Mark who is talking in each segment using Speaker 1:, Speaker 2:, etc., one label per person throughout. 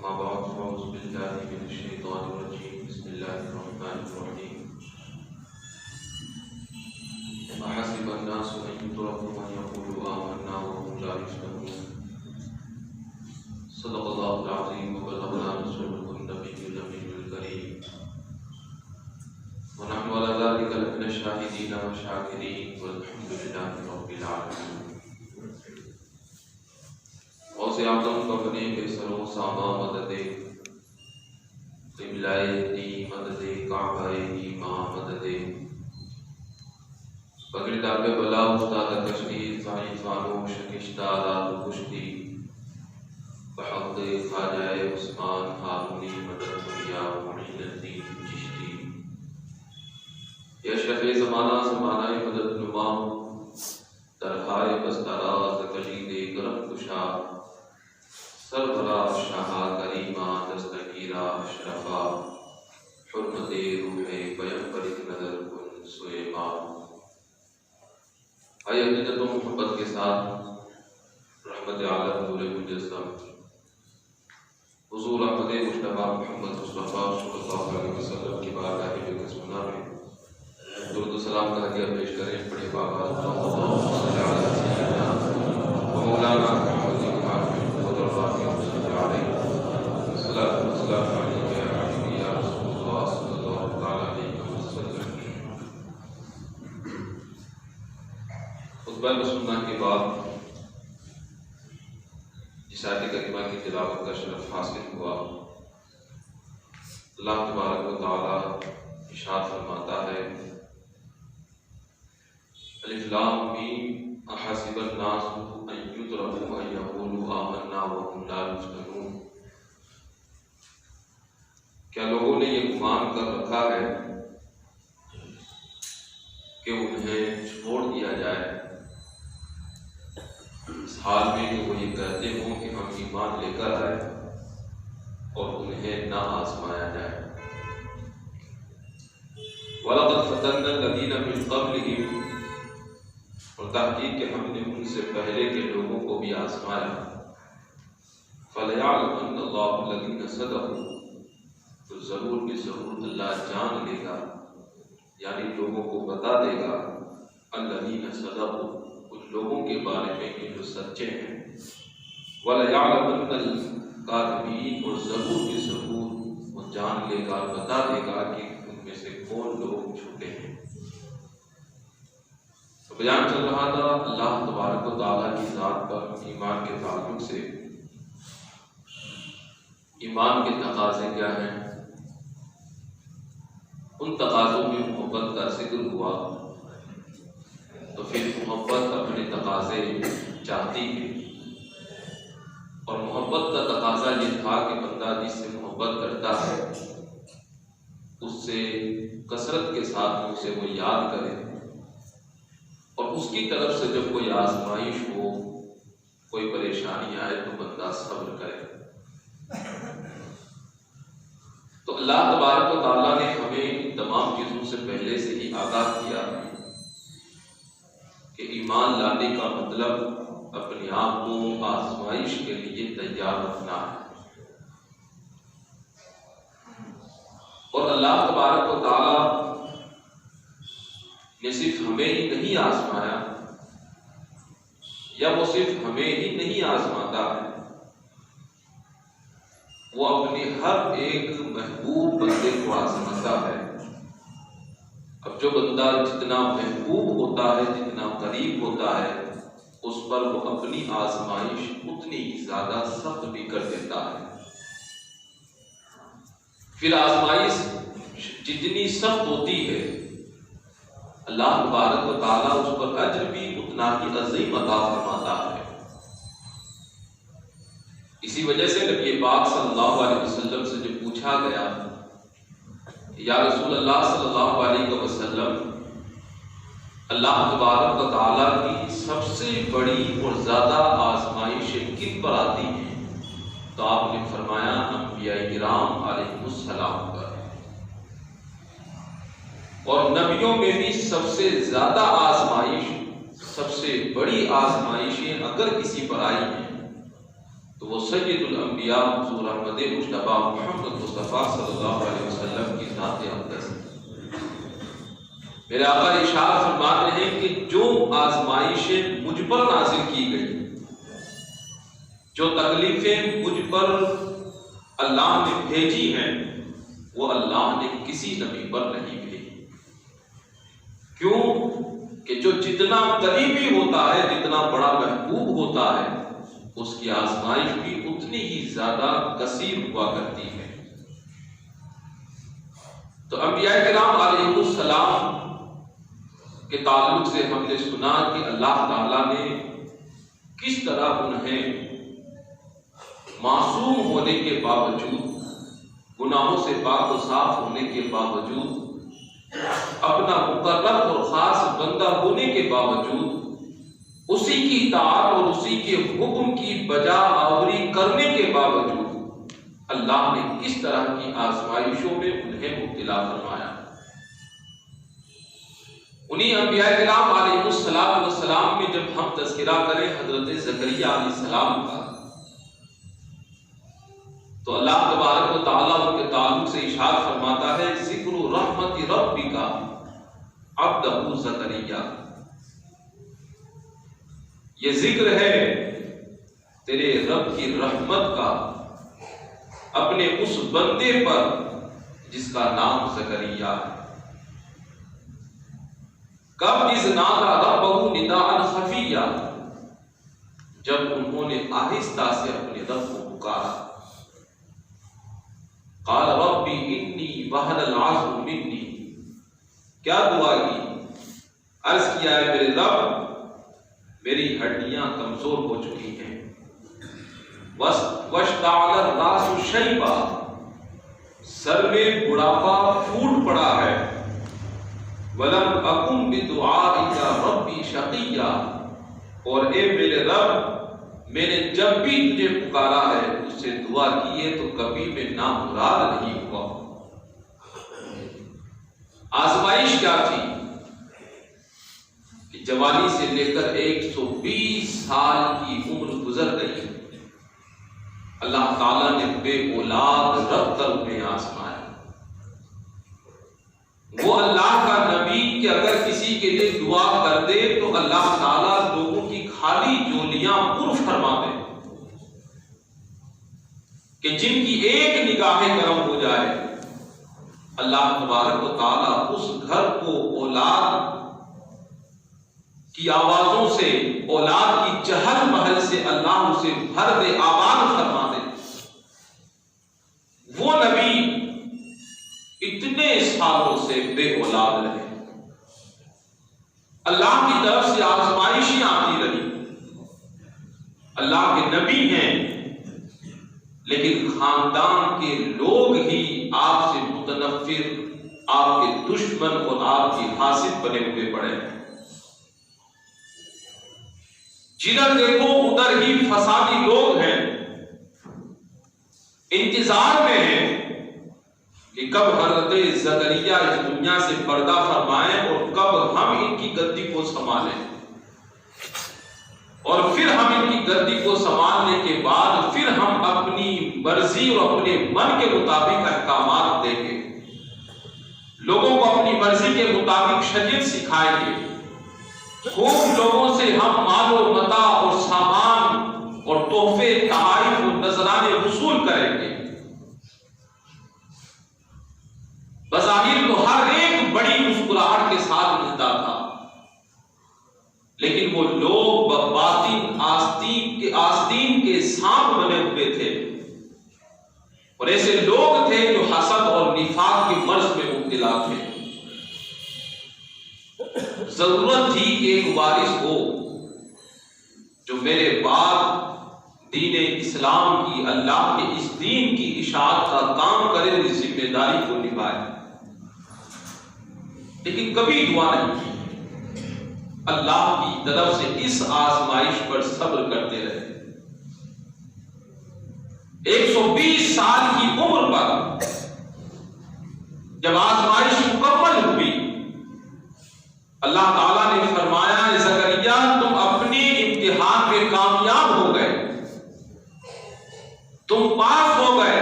Speaker 1: أما بعد فأعوذ بالله من الشيطان الرجيم بسم الله الرحمن الرحيم أحسب الناس أن يتركوا أن يقولوا آمنا وهم لا يفتنون صدق الله العظيم وبلغنا رسوله النبي الأمين الكريم ونحن على ذلك لمن الشاهدين والشاكرين والحمد لله رب العالمين. غوث اعظم کا بنے بے سرو ساما مدد قبلۂ دی مدد کعبہ دی ماں مدد بگڑ داب بلا استاد کشتی سائیں فانو شکشتہ رات کشتی بحق خواجہ عثمان ہارونی مدد دنیا معین الدین چشتی یا شفیع زمانہ زمانہ مدد نما درخائے بستراز کلید کرم کشا سربرا شاہ کریمہ دستگیرہ اشرفا حرمت روح پیمبر نظر کن سویمان. آئیے عقیدت و محبت کے ساتھ رحمت عالم نور مجسم حضور احمد مصطفیٰ محمد مصطفیٰ صلی اللہ علیہ وسلم کی بارگاہ میں قسمنا میں درود و سلام کا ہدیہ پیش کریں. پڑھے بابا مولانا خطبہ سننا کے بعد جس آیت کریمہ کی تلاوت کا شرف حاصل ہوا، اللہ تبارک و تعالی ارشاد فرماتا ہے الف لام میم احسب الناس ان یترکوا ان یقولوا آمنا وهم لا یفتنون. کیا لوگوں نے یہ گمان کر رکھا ہے کہ انہیں چھوڑ دیا جائے اس حال میں کہ وہ یہ کہتے ہوں کہ ہم ایمان لے کر آئے اور انہیں نہ آزمایا جائے. وَلَقَدْ فَتَنَّا الَّذِينَ مِن قَبْلِهِمْ، اور تحقیق کہ ہم نے ان سے پہلے کے لوگوں کو بھی آزمایا. فَلَيَعْلَمَنَّ اللَّهُ الَّذِينَ صَدَقُوا، تو ضرور بھی ضرور اللہ جان لے گا یعنی لوگوں کو بتا دے گا الَّذِينَ صَدَقُوا، کچھ لوگوں کے بارے میں کہ جو سچے ہیں. وَلَيَعْلَمَنَّ الْكَاذِبِينَ، اور ضرور بھی ضرور وہ جان لے گا بتا دے گا کہ ان میں سے کون لوگ جھوٹے ہیں. تو بیان چل رہا تھا اللہ تبارک و تعالیٰ کی ذات پر ایمان کے تعلق سے. ایمان کے تقاضے کیا ہیں؟ ان تقاضوں میں محبت کا ذکر ہوا تو پھر محبت اپنے تقاضے چاہتی ہے، اور محبت کا تقاضا یہ تھا کہ بندہ جس سے محبت کرتا ہے اس سے کثرت کے ساتھ اسے وہ یاد کرے، اور اس کی طرف سے جب کوئی آزمائش ہو کوئی پریشانی آئے تو بندہ صبر کرے. تو اللہ تبارک و تعالیٰ نے ہمیں ان تمام چیزوں سے پہلے سے ہی آگاہ کیا کہ ایمان لانے کا مطلب اپنے آپ کو آزمائش کے لیے تیار رکھنا ہے. اور اللہ تبارک و تعالیٰ نے صرف ہمیں ہی نہیں آزمایا، یا وہ صرف ہمیں ہی نہیں آزماتا ہے، وہ اپنے ہر ایک محبوب بندے کو آزماتا ہے. اب جو بندہ جتنا محبوب ہوتا ہے جتنا قریب ہوتا ہے اس پر وہ اپنی آزمائش اتنی ہی زیادہ سخت بھی کر دیتا ہے. پھر آزمائش جتنی سخت ہوتی ہے اللہ تبارک و تعالیٰ اس پر اجر بھی اتنا ہی عظیم عطا فرماتا ہے. اسی وجہ سے نبی پاک صلی اللہ علیہ وسلم سے جب پوچھا گیا یا رسول اللہ صلی اللہ علیہ وسلم اللہ تبارک و تعالیٰ کی سب سے بڑی اور زیادہ آزمائشیں کن پر آتی ہیں، تو آپ نے فرمایا انبیاء کرام علیہ السلام پر. اور نبیوں میں بھی سب سے زیادہ آزمائش سب سے بڑی آزمائشیں اگر کسی پر آئی ہیں تو وہ سید الانبیاء حضور احمد مجتبی محمد مصطفیٰ صلی اللہ علیہ وسلم کی ذات اقدس ہے۔ میرے آقا ارشاد فرماتے ہیں کہ جو آزمائشیں مجھ پر نازل کی گئی، جو تکلیفیں مجھ پر اللہ نے بھیجی ہیں، وہ اللہ نے کسی نبی پر نہیں بھیجی۔ کیوں کہ جو جتنا قریبی ہوتا ہے، جتنا بڑا محبوب ہوتا ہے، اس کی آزمائش بھی اتنی ہی زیادہ کثیر ہوا کرتی ہے۔ تو انبیاء کرام علیہ السلام کے تعلق سے ہم نے سنا کہ اللہ تعالیٰ نے کس طرح انہیں معصوم ہونے کے باوجود، گناہوں سے پاک و صاف ہونے کے باوجود، اپنا مقرب اور خاص بندہ ہونے کے باوجود، اسی کی اطاعت اور اسی کے حکم کی بجا آوری کرنے کے باوجود اللہ نے کس طرح کی آزمائشوں میں انہیں مبتلا فرمایا۔ انہی انبیاء کرام علیہ السلام میں جب ہم تذکرہ کریں حضرت زکریا علیہ السلام کا، تو اللہ تبارک و تعالیٰ ان کے تعلق سے ارشاد فرماتا ہے ذکر رحمت ربک عبدہ زکریا، یہ ذکر ہے تیرے رب کی رحمت کا اپنے اس بندے پر جس کا نام زکریا ہے۔ کب اذ نادى ربه نداء خفیا، جب انہوں نے آہستہ سے اپنے رب کو پکارا۔ قال ربی انی وہن العظم منی، کیا دعا کی؟ عرض کیا ہے میرے رب میری ہڈیاں کمزور ہو چکی ہیں، واشتعل الراس شیبا، سر میں بڑھاپا پھوٹ پڑا ہے، ولم اکن بدعائک ربی شقیا، اور اے میرے رب میں نے جب بھی تجھے پکارا ہے، اس سے دعا کی ہے تو کبھی میں نامراد نہیں ہوا۔ آزمائش کیا تھی کہ جوانی سے لے کر 120 سال کی عمر گزر گئی، اللہ تعالیٰ نے بے اولاد رکھ کر انہیں آزمایا۔ وہ اللہ کا نبی کہ اگر کسی کے لیے دعا کر دے تو اللہ تعالیٰ لوگوں کی خالی جولیاں پر فرما دے، کہ جن کی ایک نگاہ کرم ہو جائے اللہ تبارک و تعالیٰ اس گھر کو اولاد کی آوازوں سے، اولاد کی چہل پہل سے اللہ اسے بھر دے، آباد فرما دے۔ وہ نبی اتنے سالوں سے بے اولاد رہے، اللہ کی طرف سے آزمائشیں آتی رہی، اللہ کے نبی ہیں لیکن خاندان کے لوگ ہی آپ سے متنفر، آپ کے دشمن اور آپ کی حاسد بنے ہوئے پڑے ہیں۔ جدھر دیکھو ادھر ہی فسادی لوگ ہیں، انتظار میں ہیں کہ کب حضرت زکریا اس دنیا سے پردہ فرمائیں اور کب ہم ان کی گدی کو سنبھالیں، اور پھر ہم ان کی گدی کو سنبھالنے کے بعد پھر ہم اپنی مرضی اور اپنے من کے مطابق احکامات دیں گے، لوگوں کو اپنی مرضی کے مطابق شریعت سکھائیں گے، خوب لوگوں سے ہم مال و متاع اور سامان اور تحفے، تحائف اور نذرانے وصول کریں گے۔ بظاہر تو ہر ایک بڑی مسکراہٹ کے ساتھ ملتا تھا، لیکن وہ لوگ باطن آستین کے سانپ بنے ہوئے تھے، اور ایسے لوگ تھے جو حسد اور نفاق کے مرض میں مبتلا تھے۔ ضرورت تھی کہ ایک وارث ہو جو میرے بعد دین اسلام کی، اللہ کے اس دین کی اشاعت کا کام کرے اور اس ذمہ داری کو نبھائے، لیکن کبھی دعا نہیں کی۔ اللہ کی طرف سے اس آزمائش پر صبر کرتے رہے۔ 120 سال کی عمر پر جب آزمائش مکمل ہوئی، اللہ تعالیٰ نے فرمایا زکریا تم اپنے امتحان میں کامیاب ہو گئے، تم پاس ہو گئے،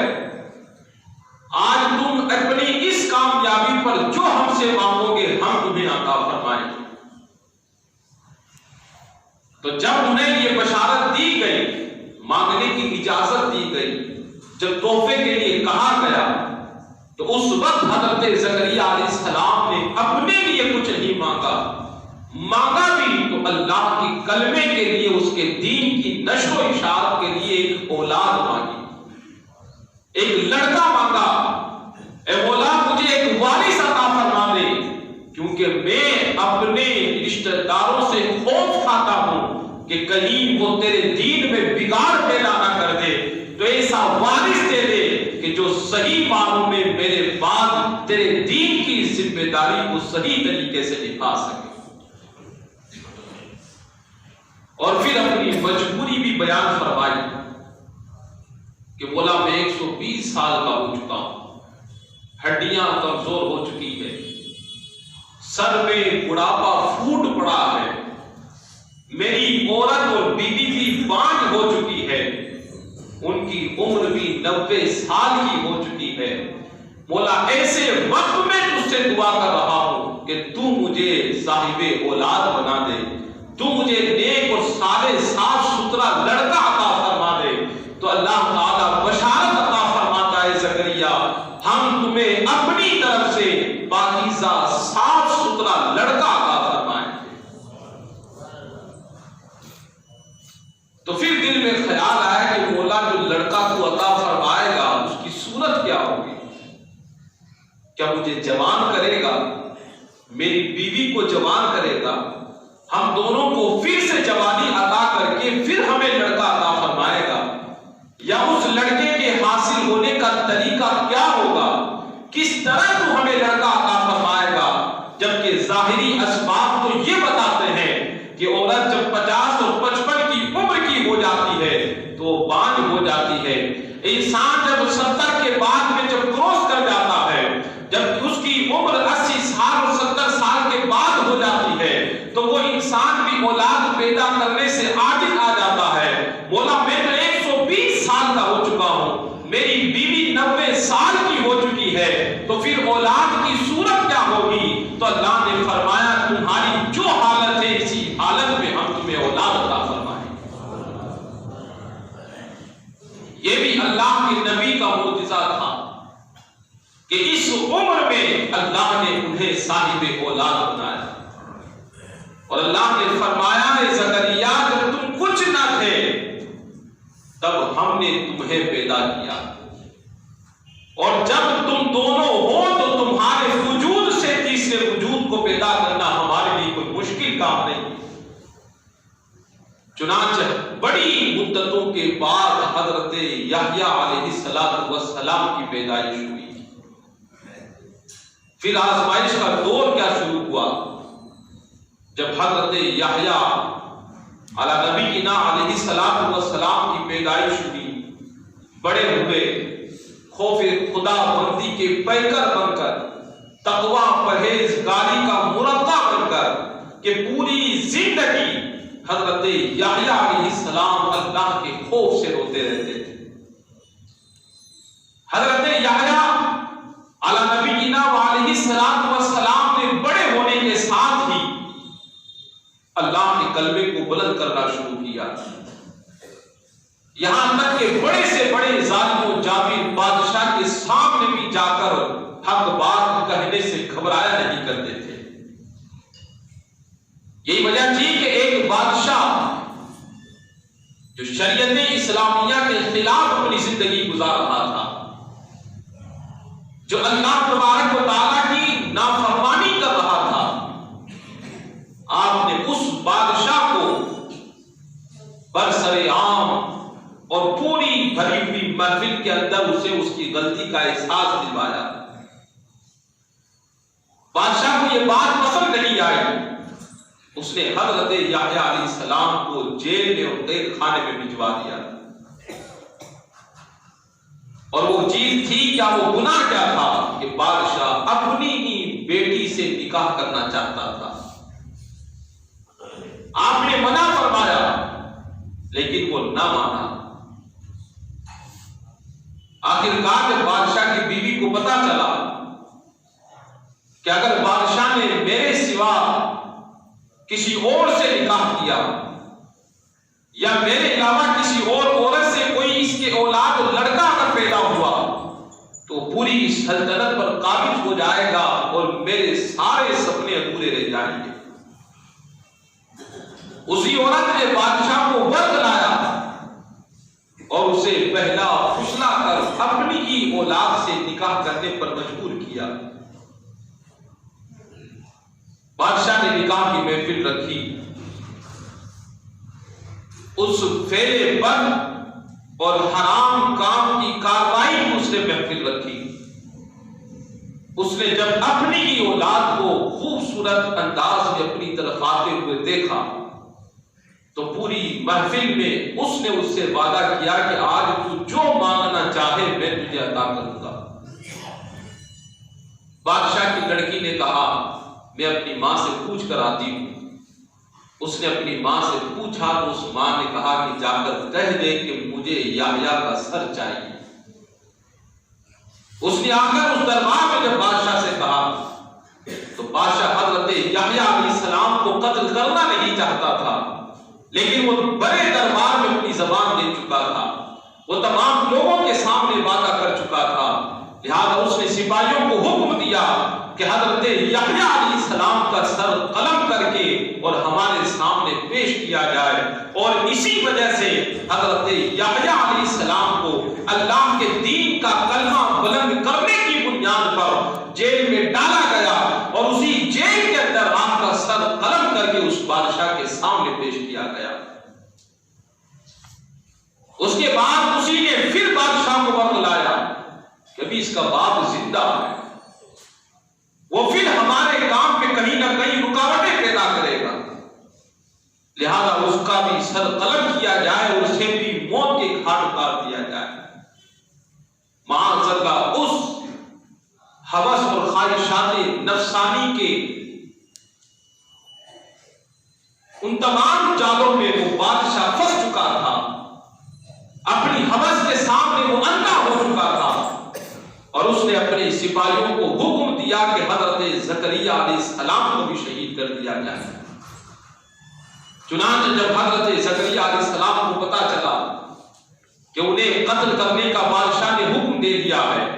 Speaker 1: آج تم اپنی اس کامیابی پر جو ہم سے مانگو گے ہم تمہیں عطا فرمائیں گے۔ تو جب انہیں یہ بشارت دی گئی، مانگنے کی اجازت دی گئی، جب تحفے کے لیے کہا گیا، تو اس وقت حضرت زکریا علیہ السلام نے اپنے لیے کچھ نہیں مانگا بھی تو اللہ کے کلمے کے لیے، اس کے دین کی نشر و اشاعت کے لیے ایک اولاد مانگی، ایک لڑکا مانگا۔ اے مولا مجھے ایک وارث عطا فرما دے، کیونکہ میں اپنے رشتہ داروں سے خوف کھاتا ہوں کہ کہیں وہ تیرے دین میں بگاڑ پیدا نہ کر دے، تو ایسا وارث دے دے کہ جو صحیح معنوں میں میرے بعد تیرے دین کی ذمہ داری کو صحیح طریقے سے نبھا سکے۔ اور پھر اپنی مجبوری بھی بیان فرمائی کہ مولا میں 120 سال کا ہو چکا ہوں، ہڈیاں کمزور ہو چکی ہے، سر میں بڑھاپا پھوٹ پڑا ہے، میری عورت اور بیوی بھی بانجھ ہو چکی ہے، ان کی عمر بھی 90 سال کی ہو چکی ہے۔ مولا ایسے وقت میں تجھ سے دعا کر رہا ہوں کہ تو مجھے صاحب اولاد بنا دے، تو مجھے نیک اور صالح صاف ستھرا لڑکا عطا فرما دے۔ تو اللہ تعالیٰ بشارت عطا فرماتا ہے زکریا، ہم تمہیں اپنی طرف سے پاکیزہ صاف ستھرا لڑکا عطا فرمائیں گے۔ تو پھر دل میں خیال آیا کہ مولا جو لڑکا تو عطا فرمائے گا اس کی صورت کیا ہوگی؟ کیا مجھے جوان کرے گا، میری بیوی کو جوان کرے گا، ہم دونوں کو پھر سے جوانی عطا کر کے پھر ہمیں لڑکا عطا فرمائے گا، یا اس لڑکے کے حاصل ہونے کا طریقہ کیا ہوگا، کس طرح تو ہمیں لڑکا عطا فرمائے گا؟ جبکہ ظاہری اسباب تو یہ بتاتے ہیں کہ عورت جب 50 اور 55 کی عمر کی ہو جاتی ہے تو وہ بانجھ ہو جاتی ہے۔ انسان جب 70 کے بعد میں جب کراس کر جاتا ہے، جب اس کی عمر 80 سال اور 70 سال کے بعد ہو جاتی ہے، تو وہ انسان بھی اولاد پیدا کرنے سے عاجز آ جاتا ہے۔ مولا میں تو 120 سال کا ہو چکا ہوں، میری بیوی 90 سال کی ہو چکی ہے، تو پھر اولاد کی صورت کیا ہوگی؟ تو اللہ نے فرمایا تمہاری جو حالت ہے اسی حالت میں ہم تمہیں اولاد عطا فرمائیں۔ یہ بھی اللہ کے نبی کا معجزہ تھا کہ اس عمر میں اللہ نے انہیں صاحب اولاد بنایا، اور اللہ نے فرمایا اے زکریا جب تم کچھ نہ تھے تب ہم نے تمہیں پیدا کیا، اور جب تم دونوں ہو تو تمہارے وجود سے تیسرے وجود کو پیدا کرنا ہمارے لیے کوئی مشکل کام نہیں۔ چنانچہ بڑی مدتوں کے بعد حضرت یحییٰ علیہ السلام کی پیدائش ہوئی۔ پھر آزمائش کا دور کیا شروع ہوا؟ جب حضرت یحییٰ علی نبینا علیہ السلام کی پیدائش ہوئی، بڑے ہوئے، خوف خدا بندی کے پیکر بن کر، تقوی پرہیزگاری کا مربع بن کر، کہ پوری زندگی حضرت یحییٰ علیہ السلام اللہ کے خوف سے روتے رہتے تھے۔ حضرت یحییٰ علی نبینا علیہ السلام نے بڑے ہونے کے ساتھ ہی اللہ کے کلمے کو بلند کرنا شروع کیا، یہاں تک کہ بڑے سے بڑے ظالم و جابر بادشاہ کے سامنے بھی جا کر حق بات کہنے سے گھبرایا نہیں کرتے تھے۔ یہی وجہ تھی کہ ایک بادشاہ جو شریعت اسلامیہ کے خلاف اپنی زندگی گزار رہا تھا، جو اللہ تبارک و تعالیٰ کی نافرمانی کر رہا تھا، آپ نے اس بادشاہ کو برسر عام اور پوری بھری ہوئی محفل کے اندر اسے اس کی غلطی کا احساس دلوایا۔ بادشاہ کو یہ بات پسند نہیں آئی، اس نے حضرت یحییٰ علیہ السلام کو جیل میں اور قید خانے میں بھجوا دیا۔ اور وہ چیز تھی کیا، وہ گناہ کیا تھا کہ بادشاہ اپنی ہی بیٹی سے نکاح کرنا چاہتا تھا۔ آپ نے منع فرمایا لیکن وہ نہ مانا۔ آخرکار جب بادشاہ کی بیوی کو پتا چلا کہ اگر بادشاہ نے میرے سوا کسی اور سے نکاح کیا یا میرے علاوہ کسی اور عورت سے کوئی اس کے اولاد اور لڑکا اگر پیدا ہوا تو پوری سلطنت پر قابض ہو جائے گا اور میرے سارے سپنے ادھورے رہ جائیں گے۔ اسی عورت نے بادشاہ کو ورد لایا اور اسے پہلا پھسلا کر اپنی ہی اولاد سے نکاح کرنے پر مجبور کیا۔ بادشاہ نے نکاح کی محفل رکھی، اس فعل بد اور حرام کام کی کارروائی کی اس نے محفل رکھی۔ اس نے جب اپنی ہی اولاد کو خوبصورت انداز میں اپنی طرف آتے ہوئے دیکھا تو پوری محفل میں اس نے اس سے وعدہ کیا کہ آج تو جو مانگنا چاہے میں تجھے عطا کروں گا۔ بادشاہ کی لڑکی نے کہا میں اپنی ماں سے پوچھ کر آتی ہوں۔ اس نے اپنی ماں سے پوچھا تو اس ماں نے کہا کہ جا کر کہہ دے کہ مجھے یحییٰ کا سر چاہیے۔ اس نے آ کر اس دربار میں جب بادشاہ سے کہا تو بادشاہ حضرت یحییٰ علیہ السلام کو قتل کرنا نہیں چاہتا تھا، لیکن وہ بڑے دربار میں اپنی زبان دے چکا تھا، وہ تمام لوگوں کے سامنے وعدہ کر چکا تھا، لہذا اس نے سپاہیوں کو حکم دیا کہ حضرت یحییٰ علیہ السلام کا سر قلم کر کے اور ہمارے سامنے پیش کیا جائے، اور اسی وجہ سے حضرت یحییٰ علیہ السلام کو اللہ کے دین کا کلمہ بلند کرنے کی بنیاد پر جیل میں ڈالا گیا، اور اسی جیل کے اندر آپ کا سر قلم کر کے اس بادشاہ کے سامنے پیش کیا گیا۔ اس کے بعد اسی نے پھر بادشاہ کو وقت لایا کہ ابھی اس کا باپ زندہ ہے، وہ پھر ہمارے کام پہ کہیں نہ کہیں رکاوٹیں پیدا کرے گا، لہذا اس کا بھی سر قلم کیا جائے اور اسے بھی موت کے گھاٹ اتار دیا جائے۔ معاذ اللہ، اس ہوس اور خواہشات نفسانی کے ان تمام جالوں میں وہ بادشاہ پھنس چکا تھا، اپنی ہوس کے سامنے وہ اندھا ہو چکا تھا، اور اس نے اپنے سپاہیوں کو حکم دیا کہ حضرت زکریا علیہ السلام کو بھی شہید کر دیا جائے۔ چنانچہ جب حضرت زکریا علیہ السلام کو پتا چلا کہ انہیں قتل کرنے کا بادشاہ نے حکم دے دیا ہے،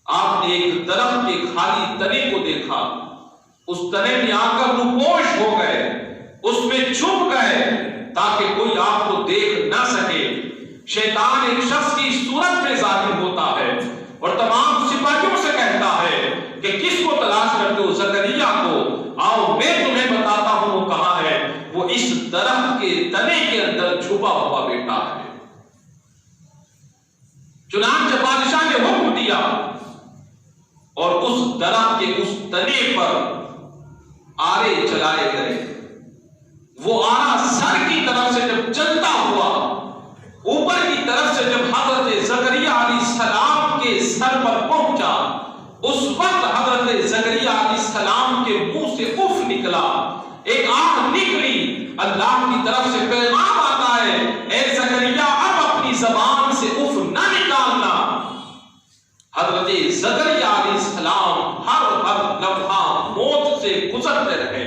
Speaker 1: آپ نے ایک درخت کے خالی تنے کو دیکھا، اس تنے میں آ کر روپوش ہو گئے، اس میں چھپ گئے تاکہ کوئی آپ کو دیکھ نہ سکے۔ شیطان ایک شخص کی صورت میں ظاہر ہوتا ہے اور تمام سپاہیوں سے کہتا ہے کہ کس کو تلاش کرتے ہو؟ زکریا کو، آؤ میں تمہیں بتاتا ہوں وہ کہاں ہے، وہ اس درخت کے تنے کے اندر چھپا ہوا بیٹا ہے۔ چنانچہ بادشاہ نے حکم دیا اور اس درخت کے اس تنے پر آرے چلائے گئے۔ وہ آرا سر کی طرف سے جب چلتا ہوا اوپر کی طرف سے جب حضرت زکریا علیہ السلام کے سر پر پہنچا، اس وقت حضرت زکریا علیہ السلام کے منہ سے اف نکلا، ایک آہ نکلی۔ اللہ کی طرف سے پیغام آتا ہے، اے زکریا اب اپنی زبان سے اف نہ نکالنا۔ حضرت زکریا علیہ السلام ہر لمحہ موت سے گزرتے رہے،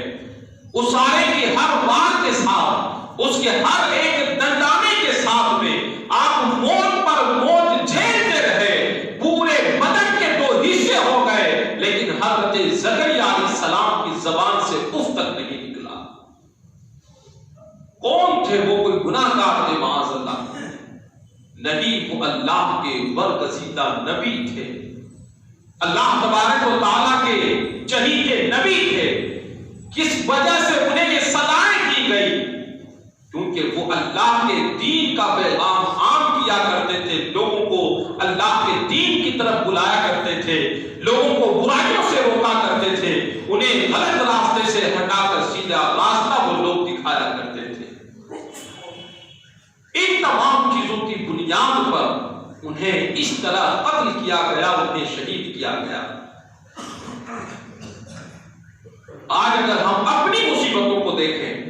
Speaker 1: اس آرے کے ہر بار کے ساتھ، اس کے ہر ایک دندانے کے ساتھ میں آپ موت پر موت جھیلتے رہے، پورے بدن کے 2 حصے ہو گئے، لیکن حضرت زکریا علیہ السلام کی زبان سے اف تک نہیں نکلا۔ کون تھے وہ؟ کوئی گناہ گار تھے؟ معاذ اللہ نہیں، وہ اللہ کے برگزیدہ نبی تھے، اللہ تبارک و تعالیٰ کے چہیتے نبی تھے۔ کس وجہ سے انہیں یہ سزائیں کی گئی؟ کیونکہ وہ اللہ کے دین کا پیغام عام کیا کرتے تھے، لوگوں کو اللہ کے دین کی طرف بلایا کرتے تھے، لوگوں کو برائیوں سے روکا کرتے تھے، انہیں غلط راستے سے ہٹا کر سیدھا راستہ وہ لوگ دکھایا کرتے تھے۔ ان تمام چیزوں کی بنیاد پر انہیں اس طرح قتل کیا گیا، انہیں شہید کیا گیا۔ آج اگر ہم اپنی مصیبتوں کو دیکھیں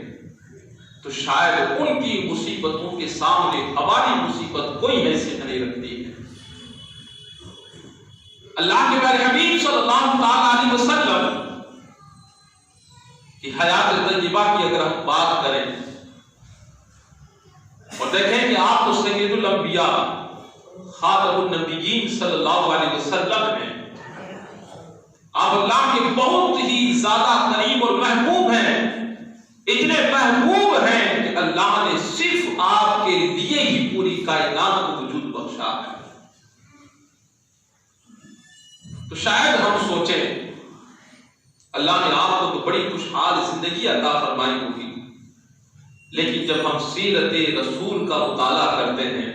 Speaker 1: تو شاید ان کی مصیبتوں کے سامنے ہماری مصیبت کوئی حیثیت نہیں رکھتی ہے۔ اللہ کے پیارے حبیب صلی اللہ علیہ وسلم کی حیات طیبہ کی اگر ہم بات کریں اور دیکھیں کہ آپ تو سید الانبیاء خاتم النبیین صلی اللہ علیہ وسلم ہیں، آپ اللہ کے بہت ہی زیادہ قریب اور محبوب ہیں، اتنے محبوب ہیں کہ اللہ نے صرف آپ کے لیے ہی پوری کائنات کو وجود بخشا ہے۔ تو شاید ہم سوچیں اللہ نے آپ کو تو بڑی خوشحال زندگی عطا فرمائی ہوگی، لیکن جب ہم سیرت رسول کا مطالعہ کرتے ہیں،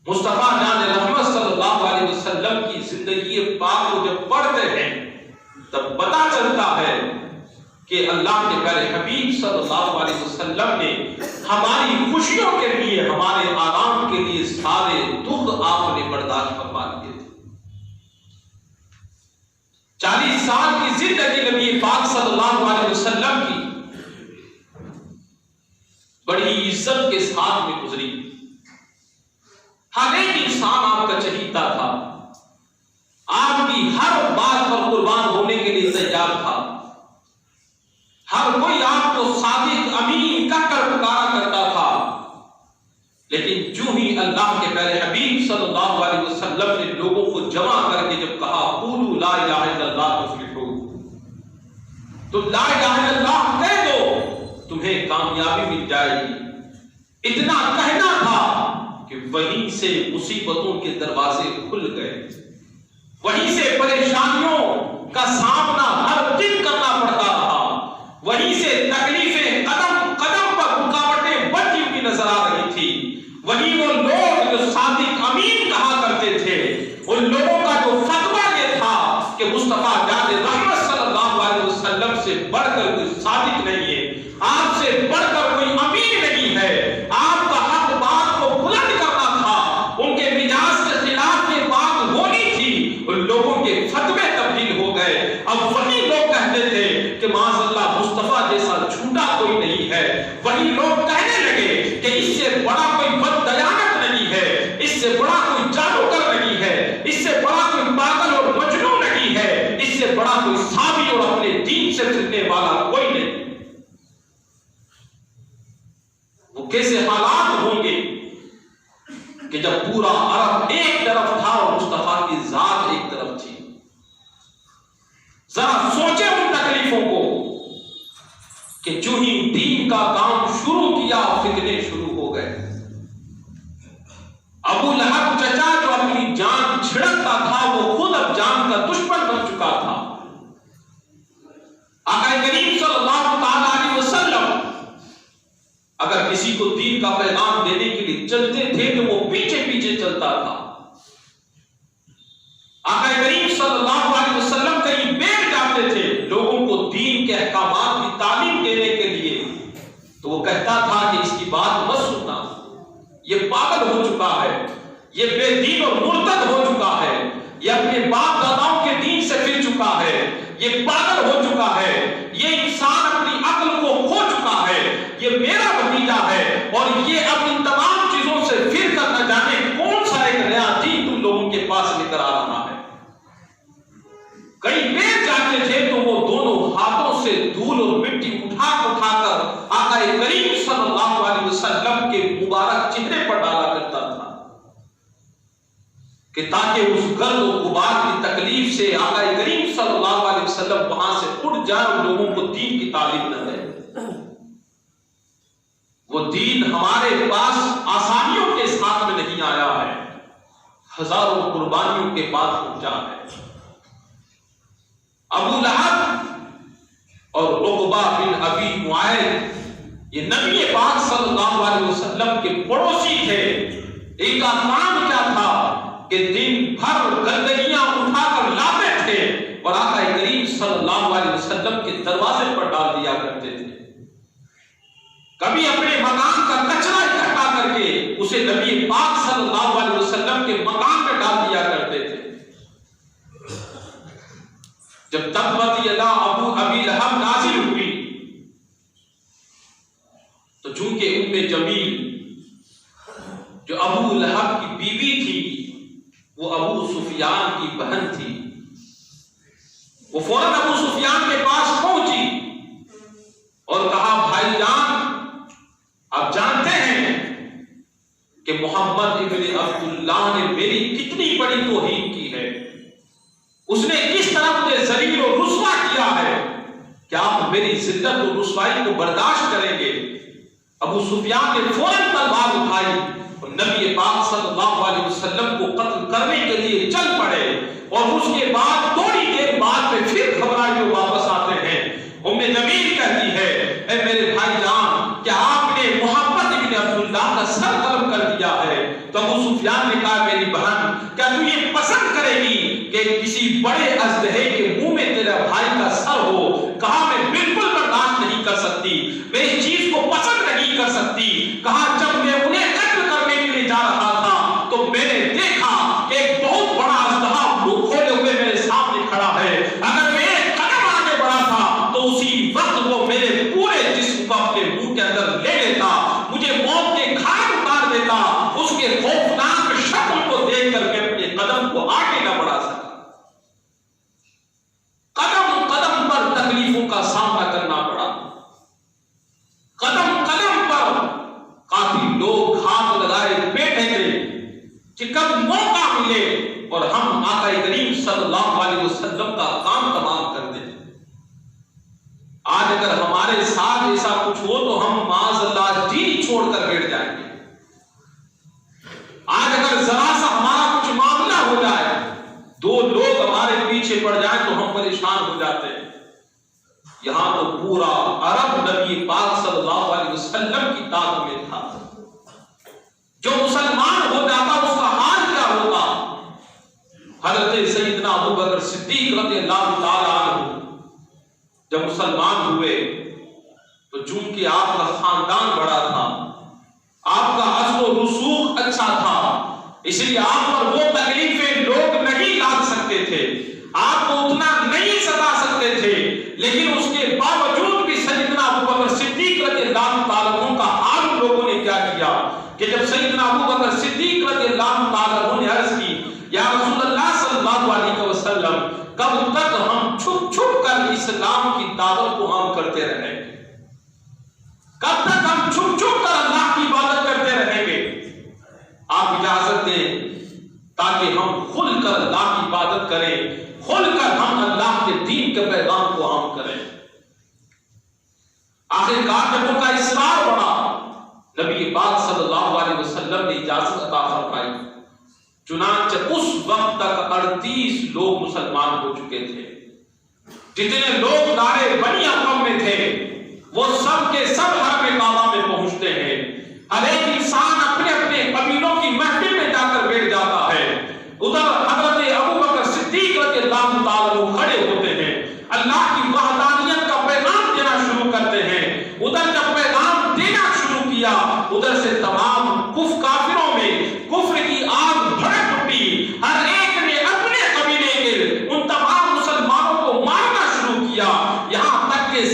Speaker 1: مصطفیٰ جان رحمت صلی اللہ علیہ وسلم کی زندگی پاک کو جب پڑھتے ہیں تب پتہ چلتا ہے کہ اللہ کے پیارے حبیب صلی اللہ علیہ وسلم نے ہماری خوشیوں کے لیے، ہمارے آرام کے لیے سارے دکھ آپ نے برداشت فرما لیے تھے۔ 40 سال کی زندگی نبی پاک صلی اللہ علیہ وسلم کی بڑی عزت کے ساتھ میں گزری، ہر ایک انسان آپ کا چہیتا تھا، آپ کی ہر بات پر قربان ہونے کے لیے تیار تھا، ہر کوئی آپ کو صادق امین کہہ کر پکارا کرتا تھا، لیکن جو ہی اللہ کے پیارے حبیب صلی اللہ علیہ وسلم نے لوگوں کو جمع کر کے جب کہا قولوا لا الہ الا اللہ تفلحوا، تو لا الہ الا اللہ کہہ دو تمہیں کامیابی مل جائے گی، اتنا کہنا تھا کہ وہیں سے مصیبتوں کے دروازے کھل گئے، وہیں سے پریشانیوں کا سامنا ہر دن کرنا پڑتا تھا، وہیں سے تکلیفیں قدم قدم پر رکاوٹیں بنتی ہوئی نظر آ رہی تھی، وہیں وہ لوگ جو صادق امین کہا کرتے تھے، ان لوگوں کا جو فتویٰ یہ تھا کہ مصطفیٰ جان رحمت صلی اللہ علیہ وسلم سے بڑھ کر کوئی صادق نہیں ہے، آپ سے بڑھ کر کوئی امین نہیں ہے، آپ کا حق بات کو بلند کرنا تھا، ان کے مزاج کے خلاف یہ بات ہونی تھی، ان لوگوں کے فتوے تبدیل ہو گئے۔ اب وہی لوگ کہتے تھے کہ معاذ اللہ مصطفیٰ جیسا جھوٹا کوئی نہیں ہے، وہی لوگ کہنے لگے کہ اس سے بڑا کوئی بد دیانت نہیں ہے، اس سے بڑا کوئی جادوگر نہیں ہے، اس سے بڑا کوئی پاگل اور مجنون نہیں ہے، اس سے بڑا کوئی صحابی اور اپنے دین سے پھرنے والا کوئی نہیں۔ وہ کیسے حالات ہوں گے کہ جب پورا عرب ایک طرف تھا اور مصطفیٰ کی ذات ایک طرف تھی۔ ذرا سوچیں ان تکلیفوں کو کہ جو ہی دین کا کام شروع کیا فتنے شروع ہو گئے۔ ابو لہب چچا جو اپنی جان چھڑکتا تھا وہ خود اب جان کا دشمن بن چکا تھا۔ آقا کریم صلی اللہ علیہ وسلم اگر کسی کو دین کا پیغام دینے کے لیے چلتے تھے تو وہ پیچھے پیچھے چلتا تھا۔ آقا کریم صلی اللہ علیہ وسلم کہیں بیٹھ جاتے تھے لوگوں کو دین کے احکامات کی تعلیم دینے کے لیے، تو وہ کہتا تھا کہ اس کی بات مت سننا، یہ پاگل ہو چکا ہے، یہ بے دین اور مرتد ہو چکا ہے، یہ اپنے باپ داداؤں کے دین سے پھر چکا ہے، یہ پاگل ہو چکا ہے، یہ انسان اپنی عقل کو کھو چکا ہے، یہ میرا بھتیجا ہے اور یہ اب ان تمام چیزوں سے پھر کر نہ جانے کون سا ایک نیا دین تم لوگوں کے پاس لے کر آ رہا ہے۔ کئی بیٹھ جاتے تھے تو وہ دونوں ہاتھوں سے دھول اور مٹی اٹھا کر آقا کریم صلی اللہ علیہ وسلم کے مبارک چہرے پر ڈالا کرتا تھا کہ تاکہ اس گرد و غبار کی تکلیف سے آقا کریم صلی اللہ علیہ وسلم وہاں سے اٹھ جائے اور لوگوں کو دین کی تعلیم نہ دے۔ وہ دین ہمارے پاس آسانیوں کے ساتھ میں نہیں آیا ہے، ہزاروں قربانیوں کے بعد پہنچا ہے۔ ابو لہب اور عقبہ بن ابی معیط یہ نبی پاک صلی اللہ علیہ وسلم کے پڑوسی تھے۔ ان کا کام کیا تھا کہ دن بھر گندگیاں اٹھا کر لاتے تھے اور آقا کریم صلی اللہ علیہ وسلم کے دروازے پر ڈال دیا کرتے تھے۔ کبھی اپنے مکان کا کچرا اکٹھا کر کے اسے نبی پاک صلی اللہ علیہ وسلم کے مکان میں ڈال دیا کرتے تھے۔ جب تبت یدا ابی لہب نازل ہوئی تو چونکہ ام جمیل جو ابو لہب کی بیوی تھی وہ ابو سفیان کی بہن تھی. وہ فوراً ابو سفیان کے پاس پہنچی اور کہا بھائی جان آپ جانتے ہیں کہ محمد ابن عبداللہ نے میری کتنی بڑی توہین کی ہے، اس نے کس طرح مجھے ذلیل و رسوا کیا ہے، کیا آپ میری ذلت و رسوائی کو برداشت کریں گے؟ ابو سفیان نے فوراً تلوار اٹھائی اور نبی پاک صلی اللہ علیہ وسلم کو قتل کرنے کے لیے چل پڑے، اور اس کے بعد تھوڑی دیر بعد میں پھر گھبرائے ہوئے واپس آتے ہیں. ام جمیل کہتی ہے اے میرے بھائی جان کیا آپ نے محمد ابن عبداللہ کا سر قلم کر دیا ہے؟ تو ابو سفیان نے کہا میری بہن کیا تو یہ پسند کرے گی کہ کسی بڑے اژدہے کے منہ میں تیرا بھائی کا سر ہو؟ کہا میں بالکل برداشت نہیں کر سکتی، میں اس چیز کو پسند نہیں کر سکتی. کہا جب میں انہیں قتل کرنے کے لیے جا رہا تھا تو میں نے دیکھا کہ ایک بہت بڑا اژدہا منہ کھولے ہوئے میرے سامنے کھڑا ہے، اگر میں ایک قدم آگے بڑھا تھا تو اسی وقت وہ میرے پورے جسم کو اپنے منہ کے اندر لے لیتا، مجھے موت کے گھاٹ اتار دیتا. اس کے خوفناک شکل کو دیکھ کر کے اپنے قدم کو آگے نہ بڑھا سکا. قدم قدم پر تکلیفوں کا سامنا کرنا پڑا، قدم قدم پر کافی لوگ ہاتھ لگائے بیٹھے تھے کہ کب موقع ملے اور ہم آقا کریم صلی اللہ علیہ وسلم کا کام تمام کر دیں. آج اگر ہمارے ساتھ ایسا کچھ ہو تو ہم معاذ اللہ دین چھوڑ کر بیٹھ جائیں گے. آج اگر ذرا سا ہمارا کچھ معاملہ ہو جائے، دو لوگ ہمارے پیچھے پڑ جائیں تو ہم پریشان ہو جاتے ہیں. یہاں تو پورا عرب نبی پاک صلی اللہ علیہ وسلم کی طاقت میں تھا. جو مسلمان ہو جاتا اس کا حال کیا ہوتا؟ حضرت سیدنا ابو بکر صدیق رضی اللہ تعالی عنہ جب مسلمان ہوئے تو چونکہ آپ کا خاندان بڑا تھا، آپ کا اصل و رسوخ اچھا تھا، اس لیے آپ پر وہ تکلیفیں لوگ نہیں لا سکتے تھے، آپ کو اتنا نہیں ستا سکتے تھے. لیکن اس کے باوجود بھی سیدنا ابو بکر صدیق رضی اللہ تعالیٰ عنہ کا حال لوگوں نے کیا کیا کہ جب سیدنا ابو بکر صدیق رضی اللہ تعالیٰ عنہ نے عرض کی یا رسول اللہ صلی اللہ علیہ وسلم کب تک ہم چھپ چھپ کر اسلام کی دعوت کو عام کرتے رہیں گے؟ کب تک ہم چھپ چھپ کر اللہ کی عبادت کرتے رہیں گے؟ آپ اجازت دیں تاکہ ہم کھل کر اللہ کی عبادت کریں، کھل کر ہم اللہ کے دین کے پیغام کو عام کریں. آخرکار جب ان کا اصرار بڑھا، نبی پاک صلی اللہ علیہ وسلم نے اجازت عطا فرمائی. چنانچہ اس وقت تک 38 لوگ مسلمان ہو چکے تھے. جتنے لوگ دارے بنی اقوام میں تھے وہ سب کے سب حرم کعبہ میں پہنچتے ہیں. ہر ایک انسان اپنے اپنے قبیلوں کی محفل میں جا کر بیٹھ جاتا ہے. ادھر حضرت ابو بکر صدیق رضی اللہ تعالیٰ عنہ کھڑے ہوتے ہیں، اللہ کی وحدانیت کا پیغام دینا شروع کرتے ہیں. ادھر جب پیغام دینا شروع کیا ادھر سے تمام کافروں میں کفر کی آگ بھڑک اٹھی. ہر ایک نے اپنے قبیلے کے ان تمام مسلمانوں کو مارنا شروع کیا، یہاں تک کہ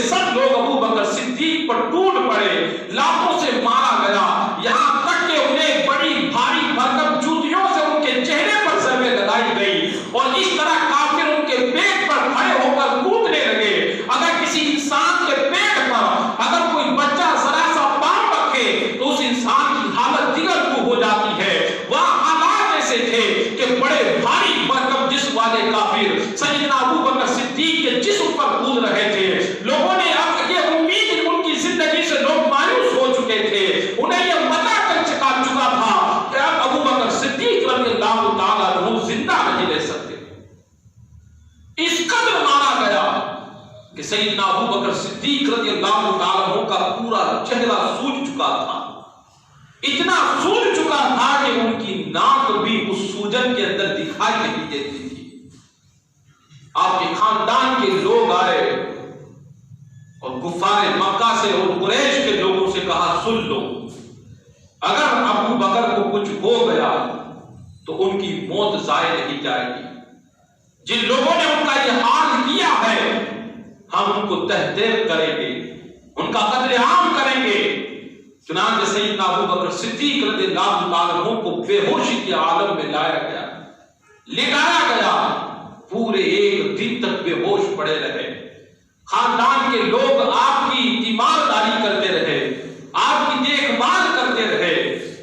Speaker 1: سب لوگ ابو بکر صدیق پر ٹوٹ پڑے، لاکھوں سے مارا گیا، یہاں تک کہ انہیں بڑی بھاری بھرکم جوتیوں سے ان کے چہرے پر ضربیں لگائی گئی، اور اس طرح کافر ان کے پیٹ پر کھڑے ہو کر کودنے لگے. اگر کسی انسان کے پیٹ پر اگر کوئی بچہ ذرا سا پاؤں رکھے تو اس انسان کی حالت دیگر کو ہو جاتی ہے. وہاں حالات ایسے تھے کہ بڑے بھاری بھرکم جسم والے کافر سیدنا ابو بکر صدیق کے جسم پر کود رہے تھے. لوگوں نے اب یہ امید ان کی زندگی سے لوگ مایوس ہو چکے تھے، انہیں یہ پتہ چکا تھا کہ اب ابو بکر صدیق رضی اللہ تعالیٰ عنہ زندہ نہیں رہ سکتے. اس قدر مارا گیا کہ سیدنا ابو بکر صدیق رضی اللہ تعالیٰ عنہ کا پورا چہرہ سوج چکا تھا. اتنا سوج چکا تھا کہ ان کی ناک بھی اس سوجن کے اندر دکھائی نہیں دیتی تھی. آپ کے خاندان کے لوگ آئے اور کفار مکہ سے اور قریش کے لوگوں سے کہا سن لو، اگر ابو بکر کو کچھ ہو گیا تو ان کی موت ضائع نہیں جائے گی. جن لوگوں نے ان کا یہ حال کیا ہے ہم ان کو تحقیر کریں گے، ان کا قتل عام کریں گے. چنانچہ سیدنا ابو بکر صدیق رضی اللہ تعالیٰ عنہ کو بے ہوشی کے عالم میں لایا گیا، لٹایا گیا، پورے 1 دن تک بے ہوش پڑے رہے۔ خاندان کے لوگ آپ کی تیمارداری کرتے رہے، آپ کی دیکھ بھال کرتے رہے۔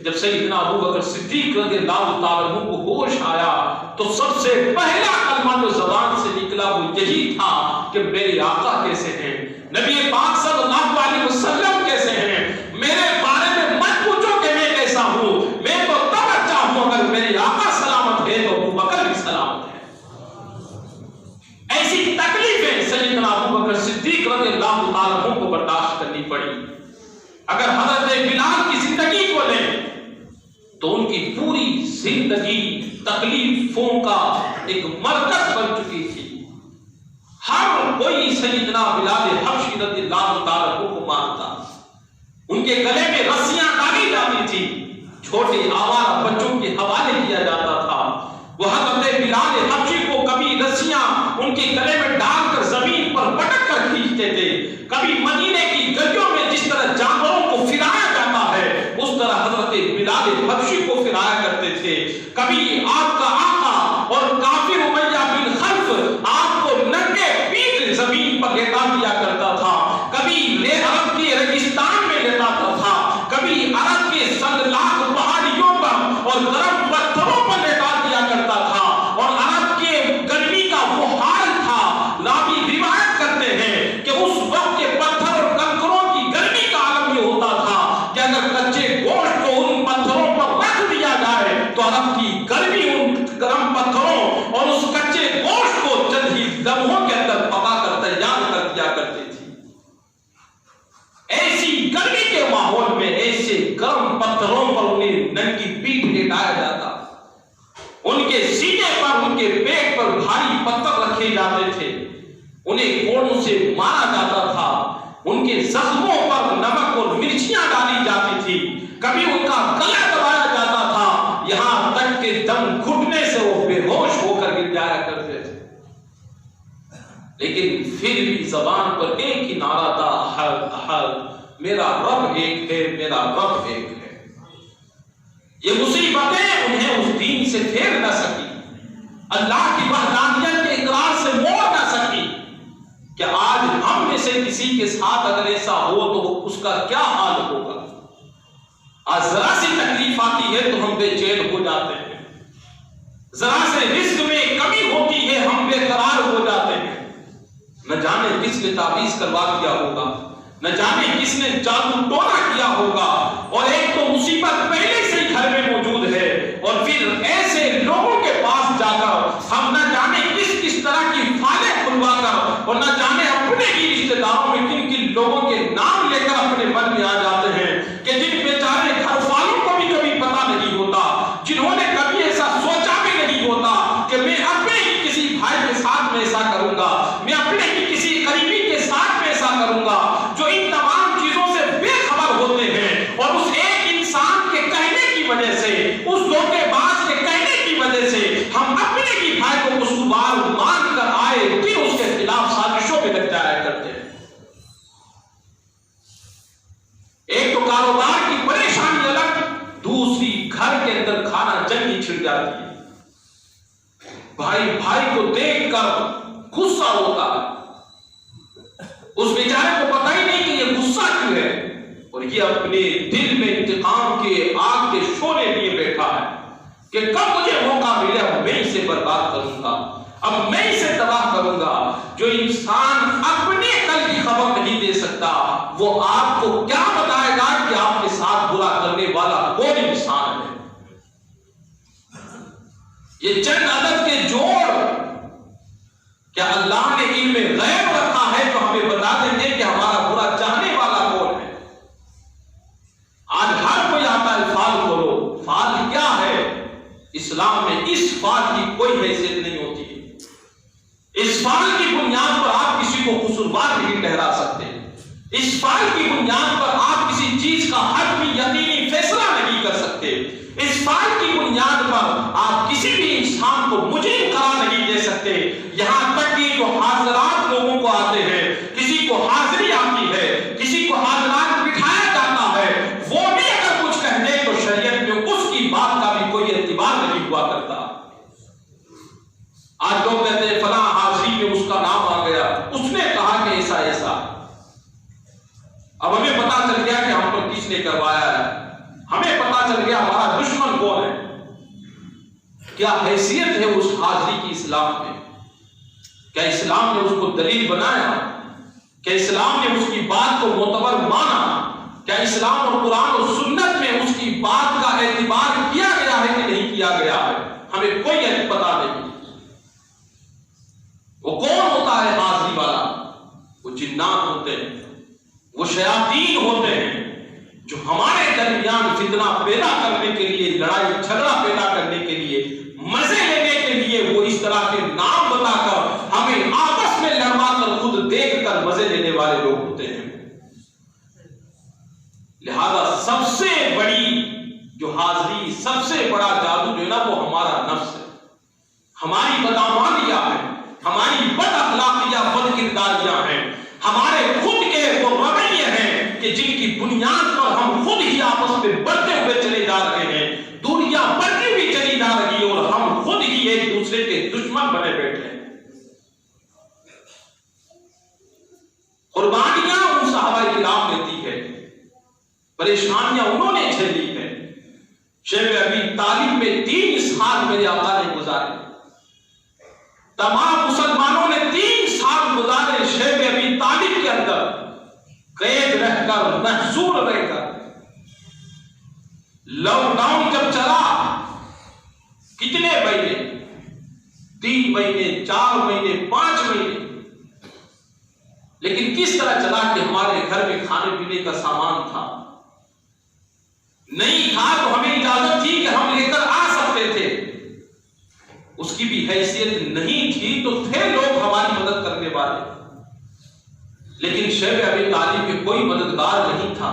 Speaker 1: جب سیدنا ابو بکر صدیق رضی اللہ تعالیٰ عنہ کو ہوش آیا تو سب سے پہلا کلمہ جو زبان سے نکلا وہ یہی تھا کہ میرے آقا کیسے ہیں، نبی پاک صلی اللہ علیہ وسلم کیسے ہیں، میرے بارے میں مت پوچھو کہ میں کیسا ہوں، میں تو تب اچھا ہوں اگر میرے آقا سلامت ہے تو ابو بکر بھی سلامت ہے۔ ایسی تکلیفیں سیدنا ابو بکر صدیق رضی اللہ تعالیٰ عنہ کو برداشت کرنی پڑی۔ اگر حضرت بلال کی زندگی کو لیں تو ان کی پوری زندگی تکلیفوں کا ایک مرکز بن چکی تھی۔ ہر کوئی سیدنا بلال حبشی رضی اللہ تعالیٰ عنہ کو مانتا، ان کے گلے میں رسیاں ڈالی جاتی تھی، چھوٹے آوارہ بچوں کے حوالے کیا جاتا تھا۔ وہ حضرت بلال حبشی کو کبھی رسیاں ان کے گلے میں ڈال کر زمین پر پٹک کر کھینچتے تھے، کبھی مدینے کی گلیوں میں جس طرح جانوروں کو پھرایا جاتا ہے اس طرح حضرت بلال حبشی کو پھرایا کرتے تھے۔ کبھی آپ کا آقا اور کافر امیہ بن خلف آپ کو ننگے پیٹ زمین پر لیٹا دیا کرتا تھا، کبھی عرب کے ریگستان میں لیٹاتا تھا، کبھی عرب کے سنگلاخ پہاڑیوں پر اور گرم پتھروں پر لیٹا دیا کرتا تھا، اور عرب کے گرمی کا وہ حال تھا، راوی روایت کرتے ہیں کہ اس وقت کے پتھر اور کنکروں کی گرمی کا عالم یہ ہوتا تھا کہ اگر کچے گوشت کو ان پتھروں پر رکھ دیا جائے تو عرب کی گرمی ان گرم پتھروں اور اس کچے گوشت کو چند ہی لمحوں کے اندر پکا کر تیار کر دیا کرتی تھی۔ ایسی گرمی کے ماحول میں ایسے گرم پتھروں پر انہیں ننگی پیٹھ لٹایا جاتا، ان کے سینے پر ان کے پیٹ پر بھاری پتھر رکھے جاتے تھے، انہیں کوڑوں سے مارا جاتا تھا، ان کے زخموں پر نمک اور مرچیاں ڈالی جاتی تھی، کبھی ان کا گلا دبایا جاتا تھا، یہاں تک کہ دم گھٹنے سے وہ بے ہوش ہو کر گر جایا کرتے تھے۔ لیکن پھر بھی زبان پر ایک ہی نعرہ تھا، احد احد، میرا رب ایک ہے، میرا رب ایک ہے۔ یہ مصیبتیں انہیں اس دین سے پھیر نہ سکی، اللہ کی وحدانیت کے اقرار سے موڑ نہ سکی کہ آج ہم میں سے کسی کے ساتھ اگر ایسا ہو تو اس کا کیا حال ہوگا۔ آج ذرا سی تکلیف آتی ہے تو ہم بے چین ہو جاتے ہیں، ذرا سے رزق میں کمی ہوتی ہے ہم بے قرار ہو جاتے ہیں، نہ جانے کس نے تعویذ کروا دیا ہوگا، نہ جانے کس نے جادو ٹونا کیا ہوگا، اور ایک تو مصیبت پہلے سے ہی گھر میں موجود ہے، اور پھر ایسے لوگوں کے پاس جا کر ہم نہ جانے کس کس طرح کی فالیں کھلوا کر اور نہ جانے اپنے ہی رشتے داروں میں کن کن لوگوں کے نام لے کر اپنے من میں آ جاتے ہیں کہ جن بیچارے گھر والوں کو بھی کبھی پتا نہیں ہوتا، جنہوں نے کبھی ایسا سوچا بھی نہیں ہوتا کہ میں اپنے ہی کسی بھائی کے ساتھ میں ایسا کروں گا، میں اپنے ہی کسی قریبی کے ساتھ میں ایسا کروں گا، جو ان تمام چیزوں سے بے خبر ہوتے ہیں، اور اس ایک انسان کے کہنے کی وجہ سے، اس دھوکے باز کے کہنے کی وجہ سے ہم اپنے ہی بھائی کو قصوروار مان کر آئے پھر اس کے خلاف سازشوں میں لگ جایا کرتے ہیں۔ ایک تو کاروبار کی پریشانی الگ، دوسری گھر کے اندر کھانا جنگی چھڑ جاتی ہے، بھائی بھائی کو دیکھ کر غصہ ہوتا ہے، اس بیچارے کو پتہ ہی نہیں کہ یہ غصہ کیوں ہے، اور یہ اپنے دل میں انتقام کے آگ کے شعلے لیے بیٹھا ہے کہ کب مجھے موقع ملے اب میں اسے برباد کروں گا، اب میں اسے تباہ کروں گا۔ جو انسان اپنے کل کی خبر نہیں دے سکتا وہ آپ کو کیا بتائے گا کہ آپ کے ساتھ برا کرنے والا کون انسان ہے۔ یہ چند عدد کے جوڑ کیا اللہ نے علم غیب رکھا ہے تو ہمیں بتا دیں گے کہ ہمارا برا چاہنے والا کون ہے۔ آج ہر کوئی آتا ہے فال کھولو، فال کیا ہے؟ اسلام میں اس فال کی کوئی حیثیت نہیں ہوتی ہے، اس فال کی بنیاد پر آپ کسی کو قصوروار نہیں ٹھہرا سکتے، اس فال کی بنیاد پر آپ کسی چیز کا حتمی یقینی فیصلہ نہیں کر سکتے، اس فال کی بنیاد پر آپ کسی بھی انسان کو مجرم قرار نہیں دے سکتے۔ یہاں تک کہ جو حاضرات لوگوں کو آتے ہیں، کسی کو حاضری آتی ہے، کسی کو حاضرات بٹھایا جاتا ہے، وہ
Speaker 2: ہوا کرتا. آج لوگ کہتے ہیں فلاں حاضری میں اس کا نام آ گیا, اس نے کہا کہ ایسا ایسا. اب ہمیں پتا چل گیا کہ ہم پر کس نے کروایا ہے, ہمیں پتا چل گیا ہمارا دشمن کون ہے. کیا حیثیت ہے اس حاضری کی اسلام میں؟ کیا اسلام نے اس کو دلیل بنایا؟ کیا اسلام نے اس کی بات کو معتبر مانا؟ کیا اسلام اور قرآن و سنت میں اس کی بات کا اعتبار کیا گیا ہے کہ نہیں کیا گیا ہے؟ ہمیں کوئی پتا نہیں. وہ کون ہوتا ہے حاضری والا؟ وہ جنات ہوتے ہیں, وہ شیاطین ہوتے ہیں جو ہمارے درمیان فتنہ پیدا کرنے کے لیے, لڑائی جھگڑا پیدا کرنے کے لیے, مزے لینے کے لیے وہ اس طرح کے نام بتا کر ہمیں آپس میں لڑوا کر خود دیکھ کر مزے لینے والے لوگ ہوتے ہیں. لہذا سب سے بڑی جو حاضری, سب سے بڑا جادو جو ہے نا وہ ہمارا نفس ہے, ہماری بدعمالیاں ہیں, ہماری بد اخلاقیاں, بد کرداریاں ہیں, ہمارے خود کے وہ رویے ہیں کہ جن کی بنیاد پر ہم خود ہی آپس میں بڑھتے ہوئے چلے جا رہے ہیں, دوریاں بڑھتی ہوئی چلی جا رہی اور ہم خود ہی ایک دوسرے کے دشمن بنے بیٹھے ہیں. قربانیاں ان صحابہ کرام نے دی ہے, پریشانیاں انہوں نے جھیلی ہے. شیب ابی طالب میں 3 سال میرے آقا نے گزارے, تمام مسلمانوں نے 3 سال گزارے شیب ابی طالب کے اندر, قید رہ کر, محصور رہ کر. لاک ڈاؤن جب چلا, کتنے مہینے, 3 مہینے, 4 مہینے, 5 مہینے, لیکن کس طرح چلا کہ ہمارے گھر میں کھانے پینے کا سامان تھا, نہیں تھا تو ہمیں اجازت تھی کہ ہم لے کر آ سکتے تھے, اس کی بھی حیثیت نہیں تھی تو تھے لوگ ہماری مدد کرنے والے, لیکن شیب ابی طالب کے کوئی مددگار نہیں تھا.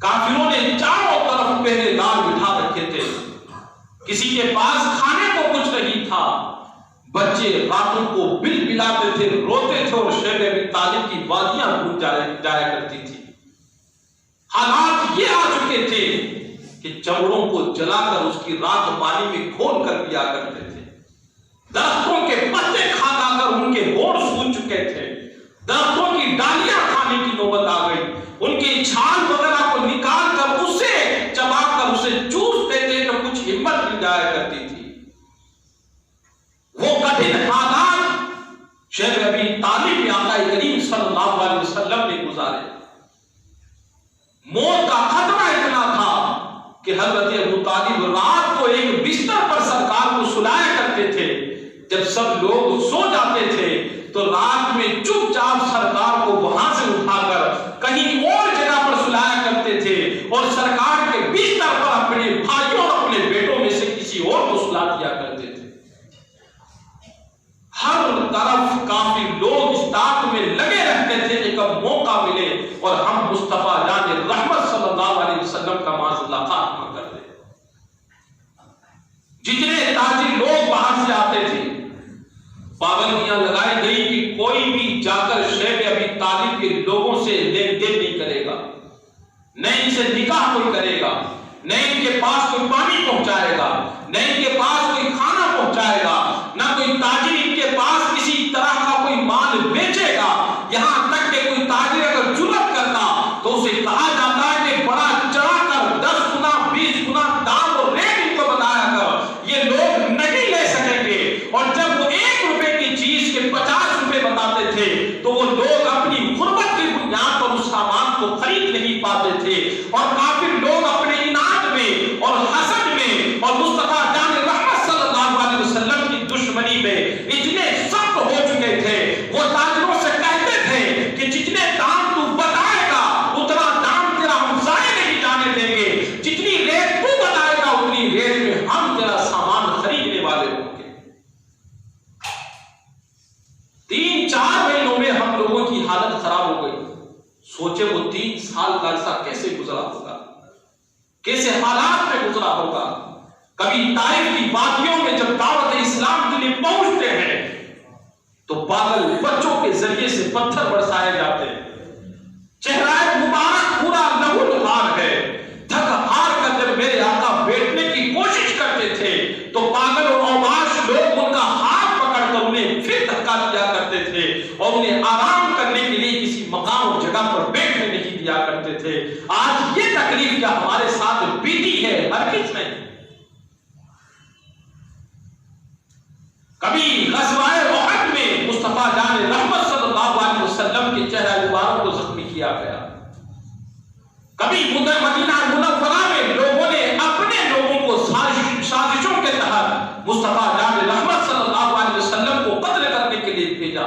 Speaker 2: کافروں نے چاروں طرف پہرے دار بٹھا رکھے تھے, کسی کے پاس کھانے کو کچھ نہیں تھا, بچے راتوں کو بل بلاتے تھے, روتے تھے اور شیب ابی طالب کی وادیاں گونج جایا کرتی تھی. حالات یہ آ چکے تھے کہ چمڑوں کو جلا کر اس کی رات پانی میں کھول کر پیا کرتے تھے, درختوں کے پتے کھا کر ان کے ہونٹ سوج چکے تھے, درختوں کی ڈالیاں کھانے کی نوبت آ گئی, ان کی چھال وغیرہ کو نکال کر اسے چبا کر اسے چوستے تھے تو کچھ ہمت مل جایا کرتی تھی. وہ کٹھن حالات شیب ابی طالب نے آقا کریم صلی اللہ علیہ وسلم نے گزارے. موت کا خطرہ اتنا تھا کہ حضرت ابو طالب رات کو ایک بستر پر سرکار کو سلایا کرتے تھے. جب سب لوگ سو جاتے تھے تو رات میں چپ چاپ سرکار کو وہاں سے اٹھا کر کہیں اور جگہ پر سلایا کرتے تھے اور سرکار کے بستر پر اپنے بھائیوں اور اپنے بیٹوں میں سے کسی اور کو سلا دیا کرتے تھے. ہر طرف کافی لوگ اس طاق میں لگے رہتے تھے کہ کب موقع ملے اور ہم مصطفیٰ جان رحمت صلی اللہ علیہ وسلم کا معاذ اللہ خاتمہ کر دیں. جتنے تاجر لوگ باہر سے آتے تھے, پابندیاں لگائی گئی کہ کوئی بھی جا کر شیب ابی طالب کے لوگوں سے لین دین نہیں کرے گا, نہ ان سے نکاح کوئی کرے گا, نہ ان کے پاس کوئی پانی پہنچائے گا, نہ ان کے پاس کوئی کھانا پہنچائے گا, نہ کوئی تاجر ان کے پاس کسی طرح کا کوئی مال بیچے گا. یہاں تک کہ کوئی تاجر اگر جرات کرتا تو اسے کہا جاتا ہے کہ بڑا چڑھا کر 10 گنا 20 گنا دام اور ریٹ ان کو بتایا کر, یہ لوگ نہیں لے سکیں گے. اور جب وہ 1 روپے کی چیز کے 50 روپے بتاتے تھے تو وہ لوگ اپنی غربت کی بنیاد پر اس سامان کو خرید نہیں پاتے تھے. اور کافر لوگ اپنے اناد میں اور حسد میں اور مصطفیٰ جان رحمت صلی اللہ علیہ وسلم کی دشمنی میں اتنے سخت ہو چکے تھے, وہ تاجروں سے کہتے تھے کہ جتنے دام تو بتائے گا اتنا دام تیرا ہم ضائع نہیں جانے دیں گے, جتنی ریٹ تو بتائے گا اتنی ریٹ میں ہم تیرا سامان خریدنے والے ہوں گے. 3-4 مہینوں میں ہم لوگوں کی حالت خراب ہو گئی. سوچے وہ 3 سال کا عرصہ کیسے گزرا ہوگا, کیسے حالات میں گزرا ہوگا. کبھی طائف کی وادیوں میں جب دعوت اسلام کے لیے پہنچتے ہیں تو پاگل بچوں کے ذریعے سے پتھر برسائے جاتے ہیں. چہرہ مبارک پورا لہو لہار ہے. تھک ہار کر جب میرے آقا بیٹھنے کی کوشش کرتے تھے اپنے آرام کرنے کے لیے کسی مقام اور جگہ پر بیٹھنے نہیں دیا کرتے تھے. آج یہ تکلیف کیا ہمارے ساتھ بیتی ہے؟ ہرگز نہیں. کبھی غزوہ احد میں مصطفیٰ جان رحمت صلی اللہ علیہ وسلم کے چہرہ مبارک کو زخمی کیا گیا. کبھی مدینہ منورہ میں لوگوں نے اپنے لوگوں کو سازشوں کے تحت مصطفیٰ جان رحمت صلی اللہ علیہ وسلم کو قتل کرنے کے لیے بھیجا.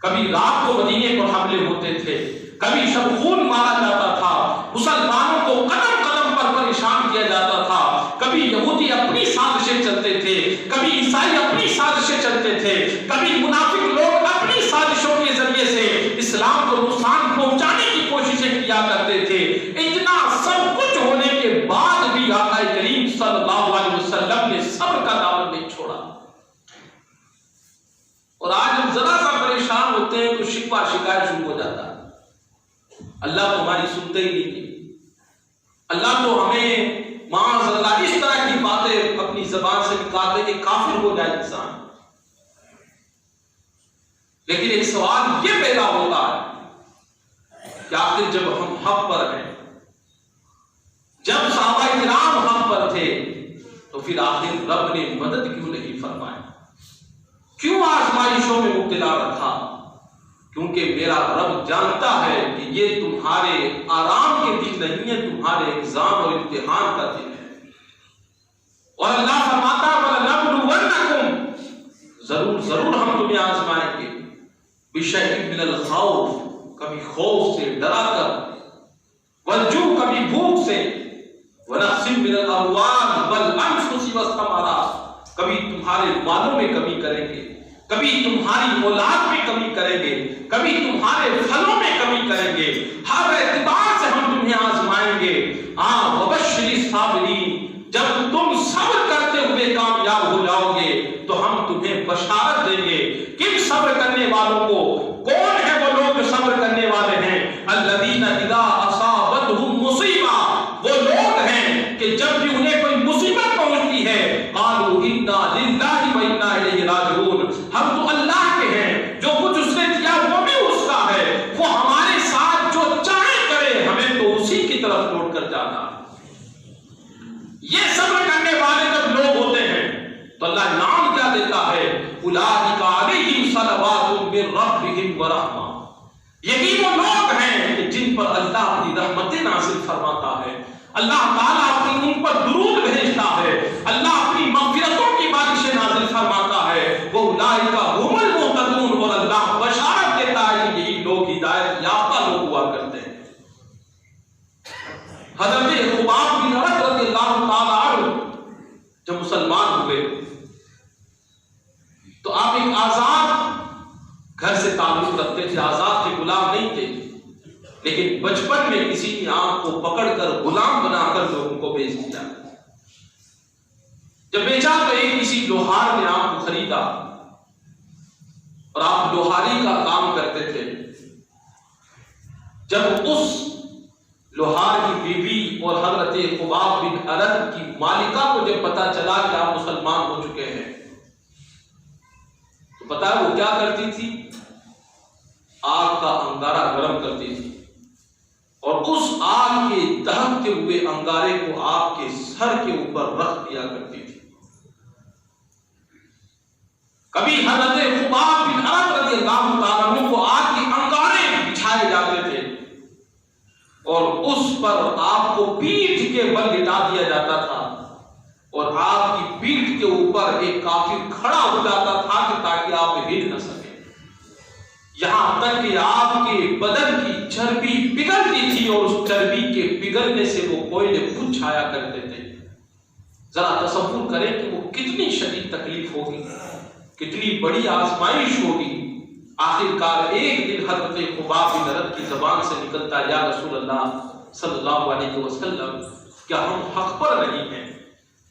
Speaker 2: کبھی رات کو مدینے پر حملے ہوتے تھے، کبھی شب خون مارا جاتا تھا، مسلمانوں کو قدم قدم پر پریشان کیا جاتا تھا. کبھی یہودی اپنی سازشیں چلتے تھے، کبھی عیسائی اپنی سازشیں چلتے تھے، کبھی منافق لوگ اپنی سازشوں کے ذریعے سے اسلام کو نقصان پہنچانے کی کوششیں کیا کرتے تھے. اتنا سب کچھ ہونے کے بعد بھی آقا کریم صلی اللہ علیہ وسلم نے صبر کا دامن نہیں چھوڑا. اور آج ہم ذرا سا پریشان ہوتے ہیں تو شکوہ شکایت شروع ہو جاتا ہے. اللہ تو ہماری سنتے ہی نہیں. اللہ تو ہمیں معاذ اللہ اس طرح کی باتیں اپنی زبان سے نکالتے کہ کافر ہو جائے انسان. لیکن ایک سوال یہ پیدا ہوتا ہے کہ آخر جب ہم حق پر ہیں، جب صحابہ کرام حق پر تھے، تو پھر آخر رب نے مدد کیوں نہیں فرمائی؟ کیوں آزمائشوں میں مبتلا رکھا؟ کیونکہ میرا رب جانتا ہے کہ یہ تمہارے آرام کے دن نہیں ہے، تمہارے ایگزام اور امتحان کا دن ہے. اور اللہ فرماتا وَلَنَبْلُوَنَّكُمْ، ضرور ہم تمہیں آزمائیں گے. بِشَيْءٍ مِّنَ الْخَوْفِ، کبھی خوف سے ڈرا کر، وَالْجُوعِ، کبھی بھوک سے، وَنَقْصٍ مِّنَ الْأَمْوَالِ وَالْأَنفُسِ وَالثَّمَرَاتِ، کبھی تمہارے مالوں میں کمی کریں گے، کبھی تمہاری اولاد میں کمی کریں گے، کبھی تمہارے پھلوں میں کمی کریں گے. ہر اعتبار سے ہم تمہیں آزمائیں گے. وَبَشِّرِ الصَّابِرِينَ، جب تم صبر کرتے ہوئے کامیاب ہو جاؤ گے تو ہم تمہیں بشارت دیں گے. کن صبر کرنے والوں کو؟ کون ہے وہ لوگ جو صبر کرنے والے ہیں؟ الذین اذا اصابتهم مصیبہ، وہ لوگ ہیں کہ جب بھی انہیں کوئی مصیبت پہنچتی ہے قالوا انا للہ و انا الیہ راجعون، ہم تو اللہ کے ہیں، جو کچھ اس نے دیا وہ بھی اس کا ہے، وہ ہمارے ساتھ جو چاہے کرے، ہمیں تو اسی کی طرف لوٹ کر جانا. یہ صبر کرنے والے جب لوگ ہوتے ہیں تو اللہ نام کیا دیتا ہے؟ اولئک علیہم صلوات من ربہم ورحمہ. یہی وہ لوگ ہیں کہ جن پر اللہ اپنی رحمتیں نازل فرماتا ہے، اللہ تعالیٰ اپنی ان پر درود بھیجتا ہے، اللہ اپنی مغفرتوں کی بارشیں نازل فرماتا ہے. وہ اولئک هم المہتدون، اور اللہ بشارت دیتا ہے کہ یہی لوگ ہدایت یافتہ لوگ ہوا کرتے ہیں. حضرت خباب بن عرط رضی اللہ تعالیٰ عنہ جب مسلمان ہوئے تو آپ ایک آزاد گھر سے تعلق رکھتے تھے، آزاد کے غلام نہیں تھے، لیکن بچپن میں کسی نے آپ کو پکڑ کر غلام بنا کر لوگوں کو بیچ دیا. جب بیچا تو ایک کسی لوہار نے آپ کو خریدا اور آپ لوہاری کا کام کرتے تھے. جب اس لوہار کی بیوی اور حضرت خباب بن عرط کی مالکہ کو جب پتا چلا کہ آپ مسلمان ہو چکے ہیں تو پتا ہے وہ کیا کرتی تھی؟ آگ کا انگارہ گرم کرتی تھی اور اس آگ کے دہکتے ہوئے انگارے کو آپ کے سر کے اوپر رکھ دیا کرتی تھی. کبھی حضرت خباب بن عرط رضی اللہ تعالیٰ عنہ کو آگ کے انگارے بچھائے جاتے تھے اور اس پر آپ کو پیٹھ کے بل لٹا دیا جاتا تھا اور آپ کی پیٹھ کے اوپر ایک کافر کھڑا ہو جاتا تھا کہ تاکہ آپ ہل نہ سکے. یہاں تک کہ آپ کے بدن کی چربی پگھلتی تھی اور اس چربی کے پگھلنے سے وہ کوئلے خود چھایا کرتے تھے. ذرا تصور کریں کہ وہ کتنی شدید تکلیف ہوگی، کتنی بڑی آزمائش ہوگی. آخر کار ایک دن حضرت خباب بن عرط کی زبان سے نکلتا یا رسول اللہ صلی اللہ علیہ وسلم، کیا ہم حق پر نہیں ہیں؟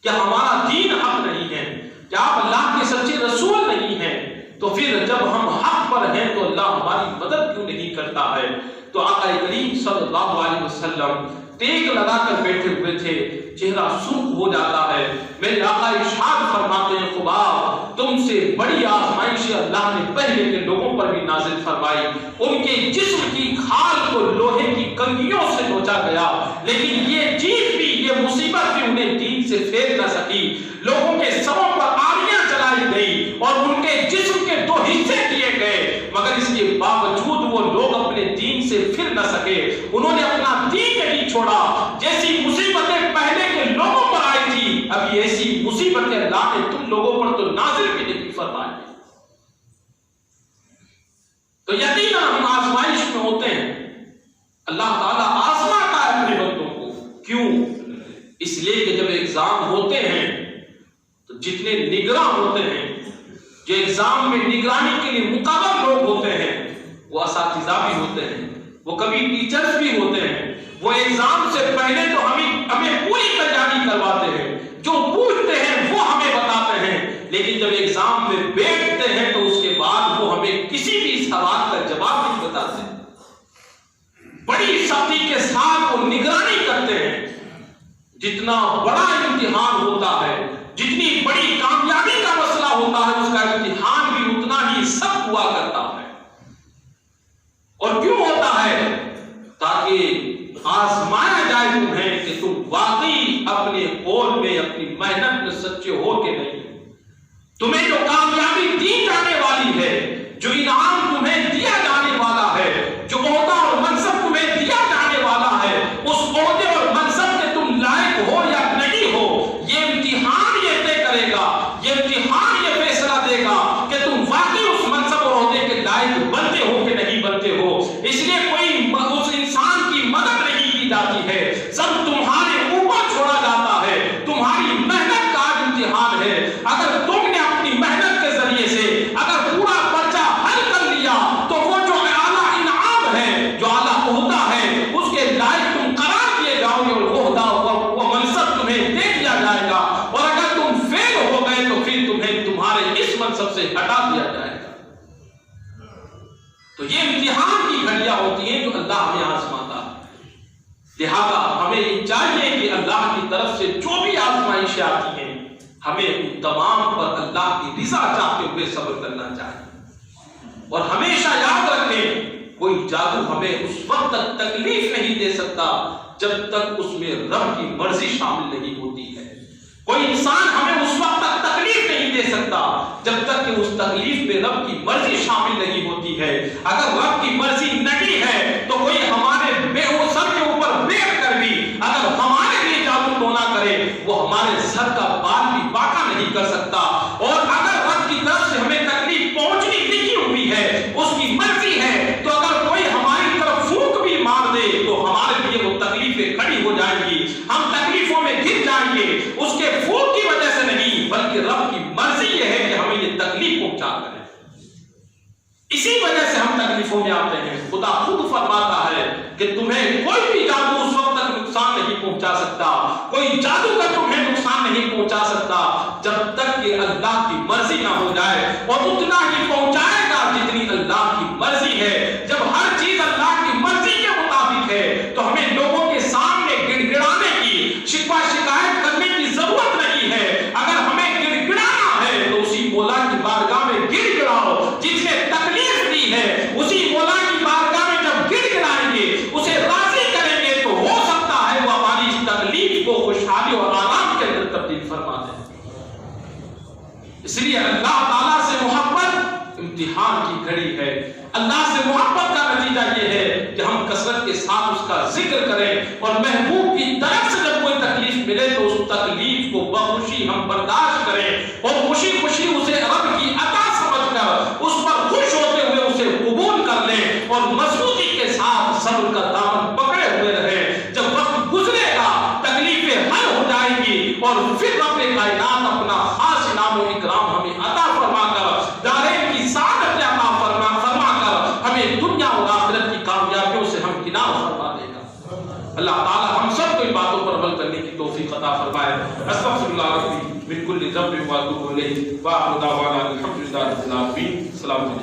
Speaker 2: کیا ہمارا دین حق نہیں ہے؟ کیا آپ اللہ کے سچے رسول نہیں ہیں؟ تو پھر جب ہم حق پر ہیں تو اللہ ہماری مدد کیوں نہیں کرتا ہے؟ تو آقا کریم صلی اللہ علیہ وسلم ٹیک لگا کر بیٹھے ہوئے تھے، چہرہ سرخ ہو جاتا ہے. میرے آقا ارشاد فرماتے ہیں خباب تم سے سے بڑی آزمائش اللہ نے پہلے کے لوگوں پر بھی نازل فرمائی. ان کے جسم کی کھال کو لوہے کی کنگھیوں سے نوچا گیا، لیکن یہ چیز بھی، یہ مصیبت بھی انہیں دین سے پھیر نہ سکی. لوگوں کے سروں پر آریاں چلائی گئی اور ان کے جسم کے 2 حصے کیے گئے، مگر اس کے باوجود وہ لوگ اپنے دین سے پھر نہ سکے. انہوں نے اپنا دین نہیں چھوڑا. جیسی مصیبتیں پہلے کے لوگوں پر آئی تھی، ابھی ایسی مصیبتیں اللہ نے تم لوگوں پر تو نازل بھی نہیں فرمائی. تو یقیناً ہم آزمائش میں ہوتے ہیں. اللہ تعالیٰ آزماتا ہے اپنے بندوں کو. کیوں؟ اس لیے کہ جب ایگزام ہوتے ہیں تو جتنے نگراں ہوتے ہیں، جو ایگزام میں نگرانی کے لیے مقرر لوگ ہوتے ہیں، وہ اساتذہ بھی ہوتے ہیں، وہ کبھی ٹیچرز بھی ہوتے ہیں. وہ ایگزام سے پہلے تو ہمیں پوری تیاری کرواتے ہیں، جو پوچھتے ہیں وہ ہمیں بتاتے ہیں، لیکن جب ایگزام میں بیٹھتے ہیں تو اس کے بعد وہ ہمیں کسی بھی سوال کا جواب نہیں بتاتے. بڑی سختی کے ساتھ وہ نگرانی کرتے ہیں. جتنا بڑا امتحان ہوتا ہے، جتنی بڑی کامیابی کا مسئلہ ہوتا ہے، اس کا امتحان بھی اتنا ہی سخت ہوا کرتا ہے. اور کیوں ہوتا ہے؟ تاکہ آزمایا جائے تمہیں کہ تم واقعی اپنے قول میں، اپنی محنت میں سچے ہو کہ نہیں. تمہیں جو کامیابی دی جانے والی ہے، جو انعام تمہیں دیا جانے والا ہے، جو عہدہ اور منصب تمہیں دیا جانے والا ہے، اس عہدے اور منصب کے تم لائق ہو یا نہیں ہو، یہ امتحان یہ طے کرے گا. یہ امتحان یہ فیصلہ دے گا کہ تم واقعی اس منصب اور عہدے کے لائق بنتے ہو کہ نہیں بنتے ہو. اس لیے کوئی اس انسان کی مدد نہیں کی جاتی ہے، سب تمہارے اوپر چھوڑا جاتا ہے. تمہاری محنت کا امتحان ہے. اگر تم نے اپنی محنت کے ذریعے سے اگر پورا پرچہ حل کر لیا تو وہ جو اعلیٰ انعام ہے، جو اعلیٰ عہدہ ہے، اس کے لائق تم قرار دیے جاؤ گے، اور وہ عہدہ وہ منصب تمہیں دے دیا جائے گا. اور اگر تم فیل ہو گئے تو پھر تمہیں تمہارے اس منصب سے ہٹا دیا جائے گا. تو یہ امتحان کی گھڑیاں ہوتی ہیں جو اللہ ہمیں آزماتا ہے. لہذا ہمیں یہ چاہیے کہ اللہ کی طرف سے جو بھی آزمائشیں آتی ہیں، ہمیں ان تمام پر اللہ کی رضا چاہتے ہوئے صبر کرنا چاہیے. اور ہمیشہ یاد رکھیں، کوئی جادو ہمیں اس وقت تک تکلیف نہیں دے سکتا جب تک اس میں رب کی مرضی شامل نہیں ہوتی ہے. کوئی انسان ہمیں اس وقت تک تکلیف نہیں دے سکتا جب تک کہ اس تکلیف میں رب کی مرضی شامل نہیں ہوتی ہے. اگر رب کی مرضی نہیں ہے تو کوئی ہمارے سر کے اوپر بیٹھ کر بھی اگر ہمارے لیے جادو ٹونا کرے، وہ ہمارے سر کا بال بھی باقا نہیں کر سکتا. اور اگر رب کی طرف سے ہمیں تکلیف پہنچنی لکھی ہوئی ہے، اس کی مرضی ہے، تو اگر کوئی ہماری طرف پھونک بھی مار دے تو ہمارے لیے وہ تکلیفیں کھڑی ہو جائیں گی. ہم تکلیفوں میں گر جائیں گے، اس کے پھونک کی وجہ سے نہیں، بلکہ رب کی مرضی یہ ہے کہ ہمیں یہ تکلیف پہنچا کرے. اسی وجہ سے ہم تکلیفوں میں آتے ہیں. خدا خود فرماتا ہے کہ تمہیں کوئی بھی جادو اس وقت تک نقصان نہیں پہنچا سکتا، کوئی جادوگر تمہیں نقصان نہیں پہنچا سکتا جب تک کہ اللہ کی مرضی نہ ہو جائے. اور اتنا ہی پہنچائے گا جتنی اللہ کی مرضی ہے. جب ہر چیز اللہ کی مرضی کے مطابق ہے تو ہمیں لوگوں کے سامنے گڑ گڑانے کی، شکوہ شکایت کرنے کی ضرورت نہیں ہے. اگر ہمیں گڑ گڑانا ہے تو اسی مولا کی بارگاہ میں گڑ گڑاؤ جس نے تکلیف دی ہے. اسی مولا کی بارگاہ میں جب گڑ گڑائیں گے، اسے راضی کریں گے، تو ہو سکتا ہے وہ ہماری اس تکلیف کو خوشحالی اور آرام کے اندر تبدیل فرما دے. اس لیے اللہ تعالیٰ سے محبت امتحان کی گھڑی ہے. اللہ سے محبت کا نتیجہ یہ ہے کہ ہم کثرت کے ساتھ اس کا ذکر کریں، اور محبوب کی طرف سے جب کوئی تکلیف ملے تو اس تکلیف کو بخوشی ہم برداشت کریں، اور خوشی خوشی اسے رب کی عطا سمجھ کر اس پر خوش ہوتے ہوئے اسے قبول کر لیں، اور مضبوطی کے ساتھ صبر کا دامن پکڑے ہوئے رہیں. جب وقت گزرے گا، تکلیفیں حل ہو جائیں گی، اور پھر رب کائنات اپنا خاص انعام و اکرام ہمیں عطا فرما کر دارین کی سعادت عطا فرما کر ہمیں دنیا اور آخرت کی کامیابیوں سے ہم کنار فرما دے گا. اللہ تعالی ہم سب کو ان باتوں پر عمل کرنے کی توفیق عطا فرمائے. استغفر اللہ ربی من کل ذنب و اتوب الیہ. واخر دعوانا الحمد للہ رب العالمین. السلام علیکم.